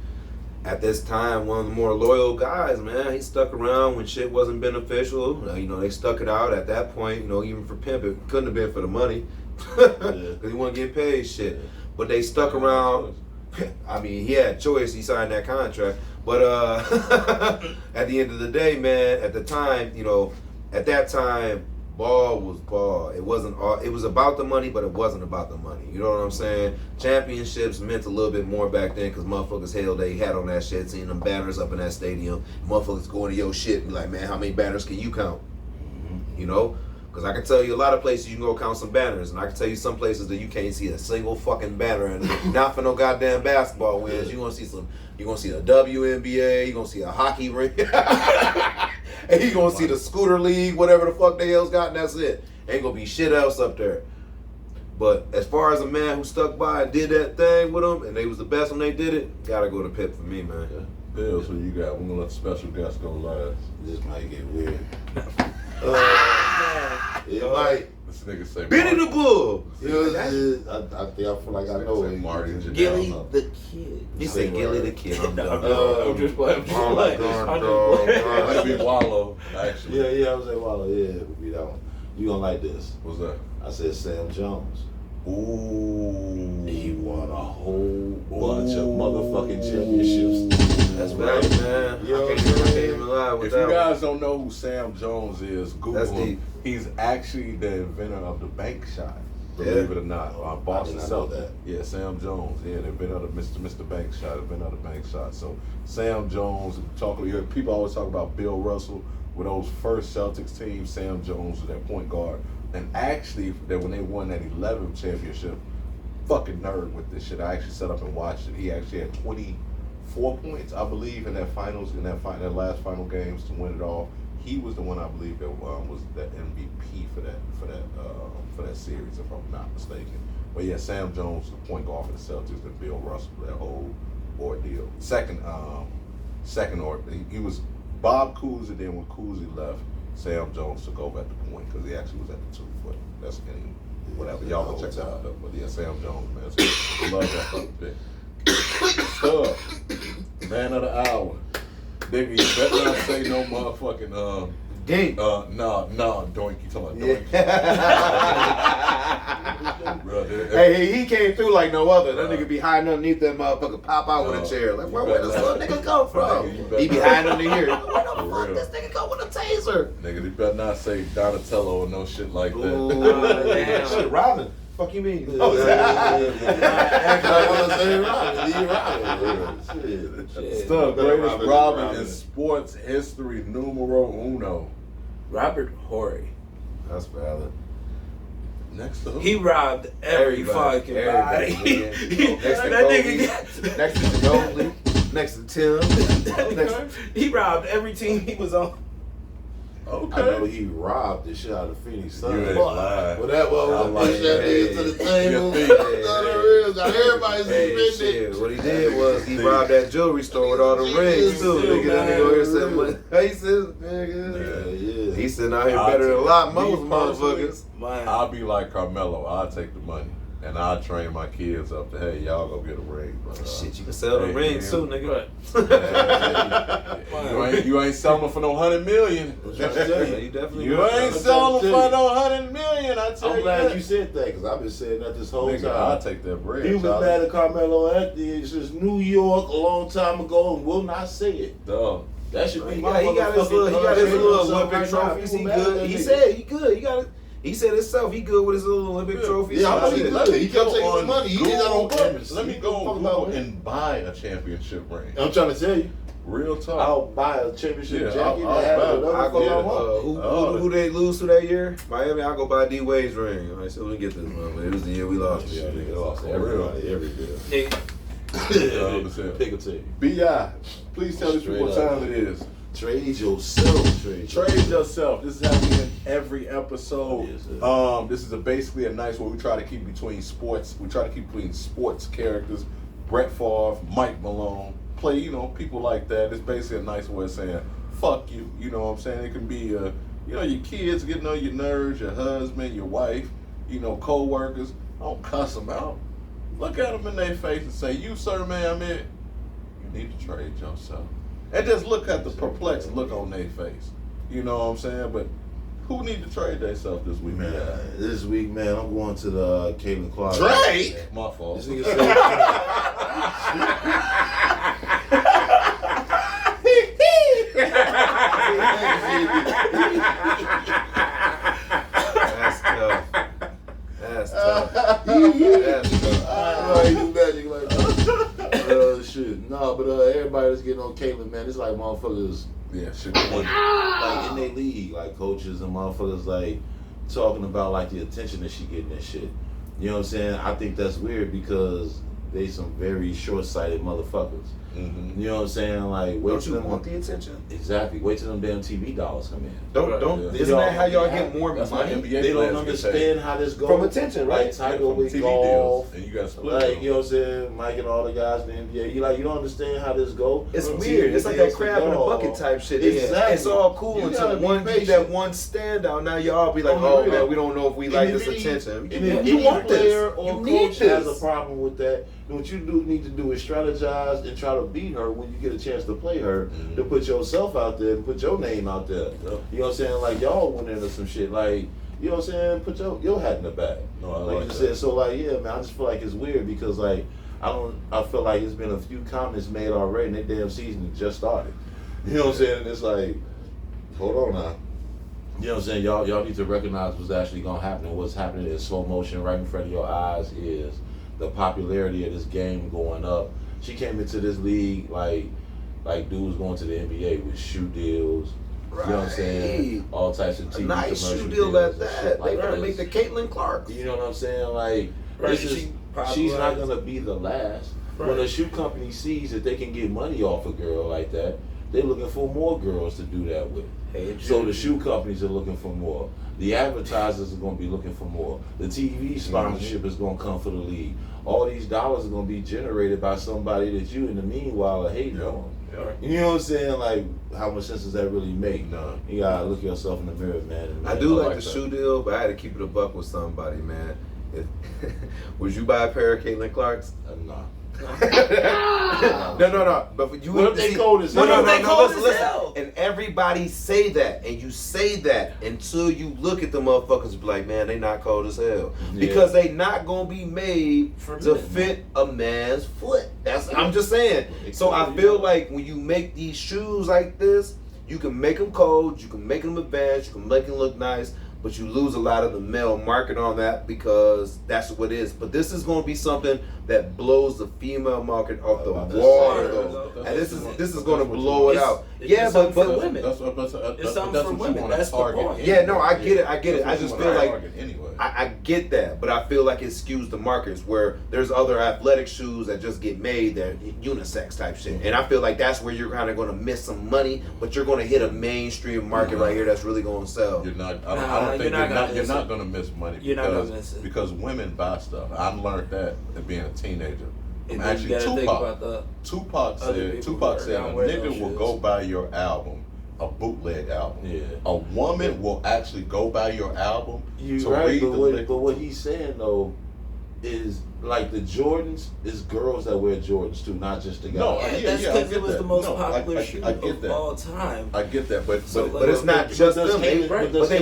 at this time, one of the more loyal guys, man. He stuck around when shit wasn't beneficial. They stuck it out at that point. Even for Pimp, it couldn't have been for the money. Because he wasn't getting paid shit. But they stuck around. I mean, he had a choice. He signed that contract. But at the end of the day, man, at the time, at that time, ball was ball. It wasn't all. It was about the money, but it wasn't about the money. You know what I'm saying? Championships meant a little bit more back then, because motherfuckers hell they had on that shit, seeing them banners up in that stadium. Motherfuckers going to your shit and be like, man, how many banners can you count? Because I can tell you a lot of places you can go count some banners, and I can tell you some places that you can't see a single fucking banner, and not for no goddamn basketball wins. You're gonna see a WNBA, you're gonna see a hockey rink. And you gonna see the scooter league, whatever the fuck they else got, and that's it. Ain't gonna be shit else up there. But as far as a man who stuck by and did that thing with them, and they was the best when they did it, gotta go to Pip for me, man. Bills, who you got? We're gonna let the special guest go last. This might get weird. It might. might. This nigga say Benny the Bull. I think I feel like I know it. Marty Gilly the Kid. He said Gilly the Kid. I'm just playing. Might be Wallow, actually. Yeah, I was saying Wallow. Yeah, it would be that one. You gonna like this? What's that? I said Sam Jones. Ooh. He won a whole bunch of motherfucking championships. That's right, man. I can't even lie with if that you guys don't know who Sam Jones is, Google That's him. deep. He's actually the inventor of the bank shot. Believe it or not, Boston Celtics. Yeah, Sam Jones. Yeah, the inventor of the Mr. Bank shot. Inventor of the bank shot. So Sam Jones. People always talk about Bill Russell with those first Celtics teams. Sam Jones was that point guard. And actually, that when they won that 11th championship, fucking nerd with this shit. I actually sat up and watched it. He actually had 24 points, I believe, in that last final games to win it all. He was the one, I believe, that was the MVP for that series, if I'm not mistaken. But yeah, Sam Jones, the point guard for the Celtics, and Bill Russell, that whole ordeal. Second, he was Bob Cousy. Then when Cousy left, Sam Jones took over at the point because he actually was at the 2. But that's whatever. Y'all go check that out though. But yeah, Sam Jones, man. So, love that fucking pick. Stub, man of the hour. Nigga, you better not say no motherfucking Dink. Doink. You talking about Doink? Hey, he came through like no other. That nigga be hiding underneath that motherfucker, pop out with a chair. Like, where this little nigga come from? He be hiding under here. Where the fuck this nigga come with a taser? Nigga, you better not say Donatello or no shit like that. Ooh, shit, Robin. Fuck you mean? Shit. Stuff, greatest Robin in sports history, numero uno. Robert Horry. That's valid. Next to who? He robbed every fucking body. Next to Ginobili. Next to Tim. He robbed every team he was on. I know he robbed the shit out of Phoenix Suns. You ain't lying. Well, that was like push that nigga to the table. Got everybody suspended. What he did was he robbed that jewelry store with all the rings too. Nigga, that nigga over here said, "What faces, nigga?" Yeah. He's sitting out here better than a lot of most motherfuckers. I'll be like Carmelo. I'll take the money. And I'll train my kids up to, hey, y'all go get a ring. But, Shit, you can sell the rings too, nigga. You ain't selling them for no $100 million. You definitely You ain't selling them for no $100 million. I tell I'm you. glad you said that because I've been saying that this whole Nigga, time. I'll take that bread. He was mad at Carmelo Anthony since New York a long time ago and will not say it. Duh. That should be He my got his little Olympic trophies. He good. He said he good. He said himself he good with his little Olympic trophies. Yeah, I know he good. He kept taking the on money. He did that on purpose. Let me go on Google and buy a championship ring. I'm trying to tell you. Real talk. I'll buy a championship Yeah, jacket. I'll I buy it. go, who they lose to that year? Miami. I go buy D Wade's ring. All right, so we get this one. It was the year we lost. Yeah, Shit. nigga lost everybody, every bit. Hey, Pick a team. B.I., please tell these people what Straight up. time it is. Trade yourself. Trade yourself. This is happening in every episode. Yes, sir. This is basically a nice way we try to keep between sports. We try to keep between sports characters. Brett Favre, Mike Malone, play, people like that. It's basically a nice way of saying, fuck you. You know what I'm saying? It can be, your kids getting on your nerves, your husband, your wife, co-workers. Don't cuss them out. Look at them in their face and say, you, sir, ma'am, you need to trade yourself. And just look at the perplexed look on their face. You know what I'm saying? But who need to trade themselves this week? Man, this week, man, I'm going to the Caitlin Clark. Trade? My fault. This nigga said. That's tough. That's tough. Shit. No, but everybody that's getting on Caitlin, man, it's like motherfuckers. Yeah, shit. Like in their league, like coaches and motherfuckers, like talking about like the attention that she getting and shit. You know what I'm saying? I think that's weird because they some very short-sighted motherfuckers. Mm-hmm. You know what I'm saying? Like, wait Don't till you them want the attention? exactly. Wait till them damn TV dollars come in. Don't. Yeah. Isn't that how y'all get more That's money? why NBA They don't players get understand paid. how this goes. From attention, right? Like Tiger From with TV golf. deals, and you got split. Like, you know what I'm saying? Mike and all the guys in the NBA. You don't understand how this go. It's From weird. TV It's like that deals to crab in a golf. bucket type shit. Exactly. It's all cool You until gotta be one patient. that one standout. Now y'all be like, On oh the real. man, we don't know if we like this attention. And if You any want player this. or You need coach has a this. problem with that, then what you need to do is strategize and try to beat her when you get a chance to play her, Mm-hmm. to put yourself out there and put your name out there. You know what I'm saying? Like y'all went into some shit. Like, you know what I'm saying? Put your hat in the bag. No, I like like you that. said. So like, yeah, man, I just feel like it's weird because like I feel like it's been a few comments made already and that damn season just started. You know what I'm saying? And it's like, hold on now. You know what I'm saying? Y'all need to recognize what's actually gonna happen. And what's happening in slow motion right in front of your eyes is the popularity of this game going up. She came into this league like dudes going to the NBA with shoe deals. You know what I'm saying? All types of A TV nice commercial shoe deal deals at and shit that. like They gotta this. make the Caitlin Clark. You know what I'm saying? Like, Right, this is, she she's not popularized. gonna be the last. Right. When a shoe company sees that they can get money off a girl like that, they're looking for more girls to do that with. Hey, So the Judy. shoe companies are looking for more. The advertisers are going to be looking for more. The TV sponsorship is going to come for the league. All these dollars are going to be generated by somebody that you, in the meanwhile, are hating on. Yeah. You know what I'm saying? Like, how much sense does that really make? None. You got to look yourself in the mirror, man. And I do I like like the that. shoe deal, but I had to keep it a buck with somebody, man. Would you buy a pair of Caitlin Clark's? Nah. No. But for you, What if they see- cold as No, hell? no, What if no, they no. cold Listen, as listen. hell? And everybody say that, and you say that until you look at the motherfuckers and be like, man, they not cold as hell, Yeah. because they not gonna be made For to men. fit a man's foot. I'm just saying. So I feel like when you make these shoes like this, you can make them cold, you can make them advanced, you can make them look nice. but you lose a lot of the male market on that because that's what it is. But this is going to be something that blows the female market off the water, though. And this is going to blow it out. Yeah, but women. That's It's something for what you women. want to That's the target. point. yeah, no, I get it. I get it. I That's just what feel you like wanna target anyway. I get that, but I feel like it skews the markets where there's other athletic shoes that just get made that unisex type shit, and I feel like that's where you're kind of going to miss some money, but you're going to hit a mainstream market right here that's really going to sell. You're not. I don't think you're not going to miss money You're not gonna miss it. because women buy stuff. I learned that at being a teenager. And then you Actually, gotta think about the Tupac other said people who a don't wear nigga those will shoes. go buy your album, a bootleg album. Yeah. A woman will actually go buy your album You to right, read the lyrics. but what he's saying though is like the Jordans is girls that wear Jordans too, not just the guys. No, Yeah, yeah, that's I because get it was that. the most No, popular I shoe get of that. all time. I get that, but So, But it's not just them. They Caitlyn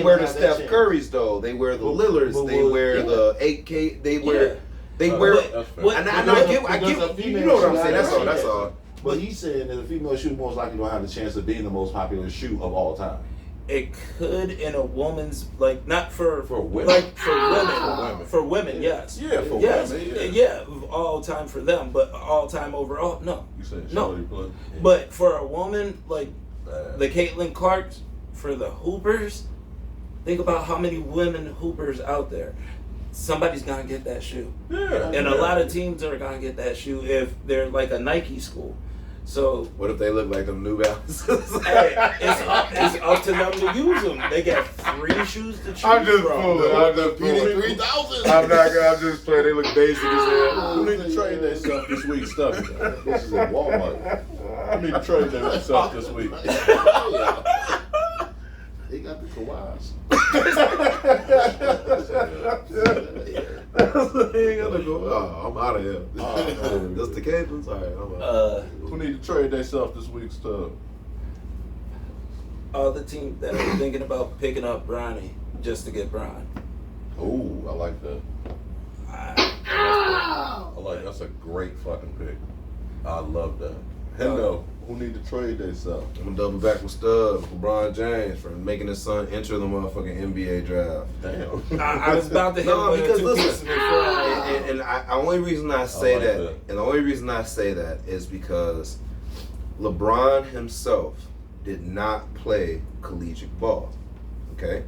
wear the have that Steph chance? Currys though. They wear the Lillards. but They will- wear yeah. the 8K. They wear. Yeah. They Uh, wear. that's fair. What- And I Because get. a You female know what I'm shoe saying? has That's all. that. That's all. But he's saying that a female shoe most likely don't have the chance of being the most popular shoe of all time. It could in a woman's like not for women. like for women For women. for women yes Yeah, for yes women, yeah all time for them but all time overall no You said No. shorty play? but for a woman like Bad. the Caitlyn Clarks for the hoopers, think about how many women hoopers out there. Somebody's gonna get that shoe, Yeah, and yeah. a lot of teams are gonna get that shoe if they're like a Nike school. So What if they look like them New Balances? hey, it's up to them to use them. They got free shoes to choose from. I'm just 3000. I'm not gonna. I'm just playing. They look basic as hell. Who need to trade their stuff this week, Stuff? This is at Walmart. Who need to trade their stuff this week? They got the Kawhis. Oh, I'm out of here. That's the Caitlins. All right, I'm out. Who need to trade their stuff this week, Stuff? All the teams that are thinking about picking up Bronny just to get Bron. Ooh, I like that. I like that's a great fucking pick. I love that. Hendo, who need to trade their stuff? I'm gonna double back with Stubbs, LeBron James, for making his son enter the motherfucking NBA draft. Damn. I was about to hit No, him with because two listen, pieces before I- and the only reason I say like that, that. and the only reason I say that is because LeBron himself did not play collegiate ball. Okay,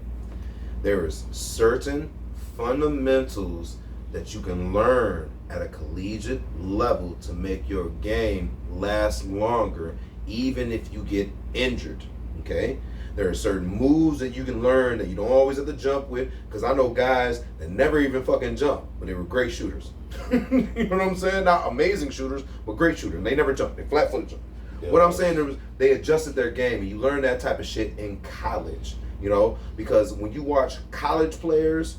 there is certain fundamentals that you can learn at a collegiate level to make your game last longer, even if you get injured. Okay, there are certain moves that you can learn that you don't always have to jump with. Because I know guys that never even fucking jump, but they were great shooters. You know what I'm saying? Not amazing shooters, but great shooters. They never jump. They flat-footed jump. Yeah. What I'm saying is they adjusted their game, and you learn that type of shit in college. You know, because when you watch college players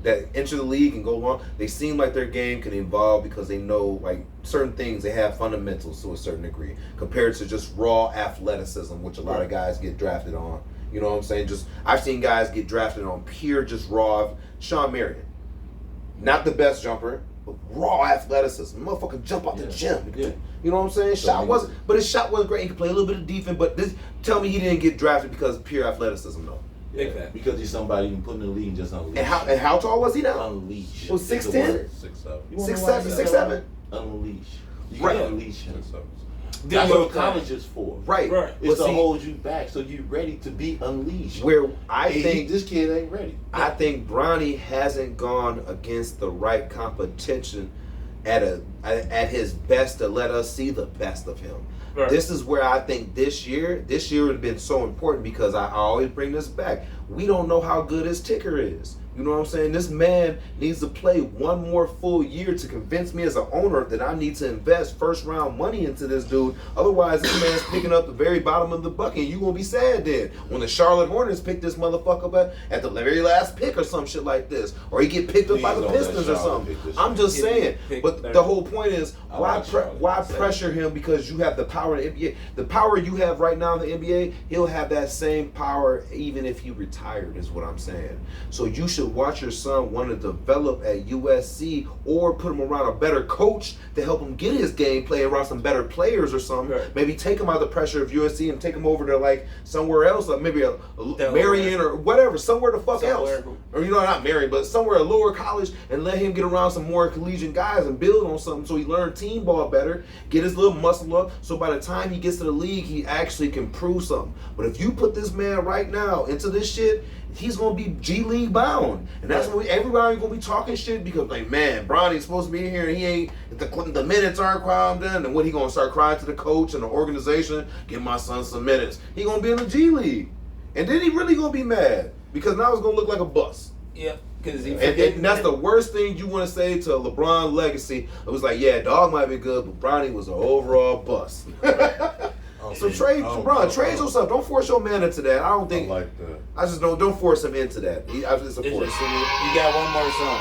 that enter the league and go long, they seem like their game can evolve because they know like certain things. They have fundamentals to a certain degree compared to just raw athleticism, which a lot of guys get drafted on. You know what I'm saying? Just I've seen guys get drafted on pure just raw. Sean Marion, not the best jumper, but raw athleticism. Motherfucker jump out the gym. Yeah. You know what I'm saying? So His shot wasn't great. He could play a little bit of defense, but tell me he didn't get drafted because of pure athleticism, though. Big fact. Because he's somebody you can put in the league and just unleash. And how tall was he now? Unleash. Was It's a 6'10"? word. 6'7". You wanna know 6'7", why I said 6'7"? Unleash. You Right. can unleash him. 6'7". That's Then what college is for. Right. Right. It's But to see, hold you back so you're ready to be unleashed. where I And think this kid ain't ready. I think Bronny hasn't gone against the right competition at his best to let us see the best of him. Right. This is where I think this year would have been so important because I always bring this back. We don't know how good his ticker is. You know what I'm saying? This man needs to play one more full year to convince me as an owner that I need to invest first round money into this dude. Otherwise, this man's picking up the very bottom of the bucket. And you're going to be sad then when the Charlotte Hornets pick this motherfucker up at the very last pick or some shit like this. Or he get picked up by Please the don't let Pistons or Charlotte something. pick this I'm man. just He saying. picked But third. the whole point is, I why like Charlotte. why pressure him because you have the power in the NBA? The power you have right now in the NBA, he'll have that same power even if he retired, is what I'm saying. So you should should watch your son want to develop at USC or put him around a better coach to help him get his game play around some better players or something. Right. Maybe take him out of the pressure of USC and take him over to like somewhere else, like maybe a Marion or whatever, somewhere the fuck else. Or not Marion, but somewhere a lower college, and let him get around some more collegiate guys and build on something so he learn team ball better, get his little muscle up, so by the time he gets to the league, he actually can prove something. But if you put this man right now into this shit, he's gonna be G League bound, and that's when everybody gonna be talking shit because like, man, Bronny's supposed to be in here and he ain't. The minutes aren't crying done, and when he gonna start crying to the coach and the organization, give my son some minutes. He gonna be in the G League, and then he really gonna be mad because now it's gonna look like a bust. Yeah, because and that's the worst thing you want to say to LeBron legacy. It was like, yeah, dog might be good, but Bronny was an overall bust. So trade LeBron, trade yourself. Don't force your man into that. I don't think. I like that. I just don't force him into that. It's a force. You got one more song.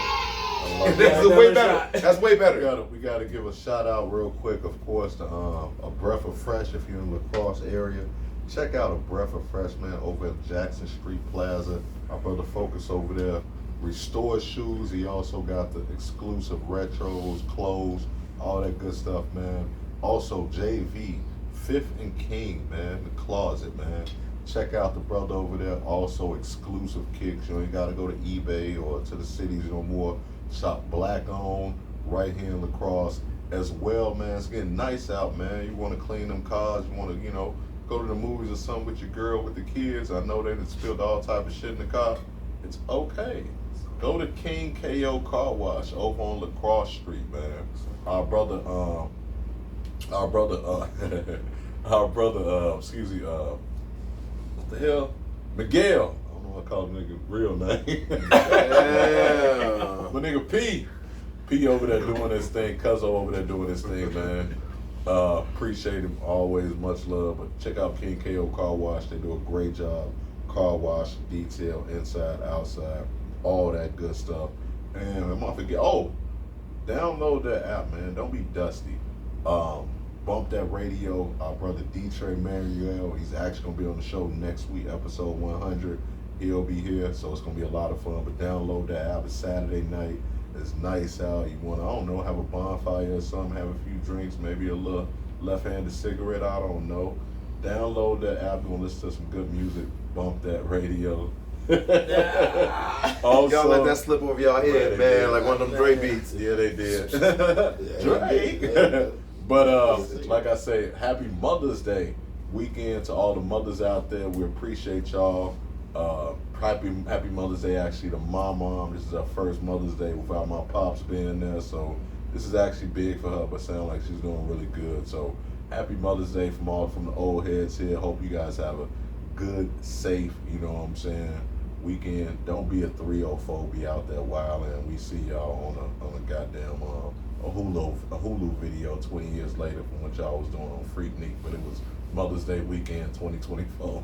That's way better. That's way better. We gotta give a shout out real quick, of course, to A Breath of Fresh. If you're in the La Crosse area, check out A Breath of Fresh, man, over at Jackson Street Plaza. Our brother Focus over there restores shoes. He also got the exclusive retros, clothes, all that good stuff, man. Also JV, Fifth and King, man, the closet, man. Check out the brother over there. Also exclusive kicks. You ain't gotta go to eBay or to the cities no more. Shop black on right here in La Crosse as well, man. It's getting nice out, man. You want to clean them cars. You want to, go to the movies or something with your girl, with the kids. I know they done spilled all type of shit in the car. It's okay. Go to King KO Car Wash over on La Crosse Street, man. Our brother, what the hell? Miguel. I don't know what I call the nigga real name. My nigga P. P over there doing his thing. Cuzzo over there doing his thing, man. Appreciate him always, much love. But check out King KO Car Wash. They do a great job. Car wash, detail, inside, outside, all that good stuff. And I'm gonna forget. Oh, download that app, man. Don't be dusty. Bump that radio. Our brother D-Trey Mariel, he's actually gonna be on the show next week, episode 100. He'll be here, so it's gonna be a lot of fun. But download that app. It's Saturday night. It's nice out. You wanna, have a bonfire or something, have a few drinks, maybe a little left-handed cigarette. I don't know. Download that app. You wanna listen to some good music. Bump that radio. Also, y'all let that slip over y'all head, man, like one of them Dre beats. Yeah, they did. Drake. But like I say, happy Mother's Day weekend to all the mothers out there. We appreciate y'all. Happy Mother's Day actually to my mom. This is her first Mother's Day without my pops being there, so this is actually big for her, but sound like she's doing really good. So happy Mother's Day from the old heads here. Hope you guys have a good, safe, you know what I'm saying, weekend. Don't be a 304, be out there wilding. We see y'all on a goddamn a Hulu video 20 years later from what y'all was doing on Freaknik, but it was Mother's Day weekend 2024.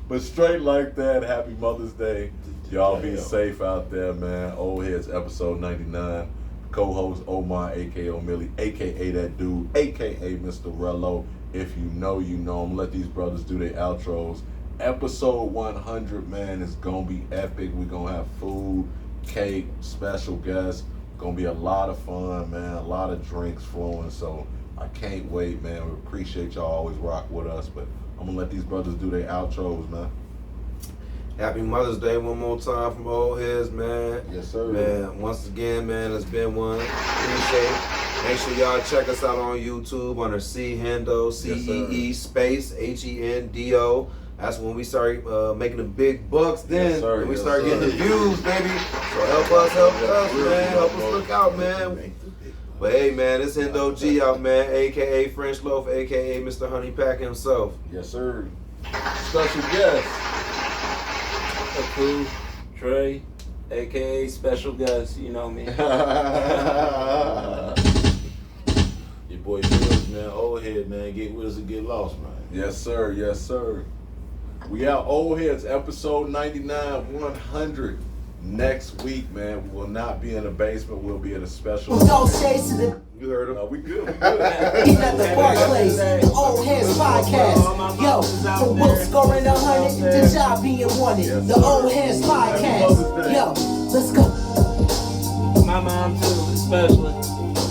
But straight like that, happy Mother's Day. Y'all be safe out there, man. Old Heads episode 99. Co-host Omar, a.k.a. Millie, a.k.a. that dude, a.k.a. Mr. Rello. If you know, you know. I'm gonna let these brothers do their outros. Episode 100, man, is gonna be epic. We're gonna have food, cake, special guests. Gonna be a lot of fun, man. A lot of drinks flowing. So I can't wait, man. We appreciate y'all always rock with us. But I'm gonna let these brothers do their outros, man. Happy Mother's Day one more time from Old Heads, man. Yes, sir. Man, once again, man, it's been one. Appreciate it. Make sure y'all check us out on YouTube under C Hendo, CEE space HENDO. That's when we start making the big bucks then. Yes, sir. When we Yes, start sir. getting the views, baby. So help us, man. Help us look out, man. But hey, man, it's Hendo G out, man. AKA French Loaf, AKA Mr. Honey Pack himself. Yes, sir. Special guest. Cool, Trey, aka Special Guest, you know me. Your boy Mills, man. Old head, man. Get with us and get lost, man. Yes, sir. Yes, sir. We out. Old Heads, episode 99, 100. next week, man, we will not be in the basement. We'll be in a special. From those shades to the You heard him. We good. We good. team at the Barclays, the Old Heads Podcast. Yo, from Will scoring 100 to job being wanted. The Old Heads Podcast. Yo, let's go. My mom too, especially.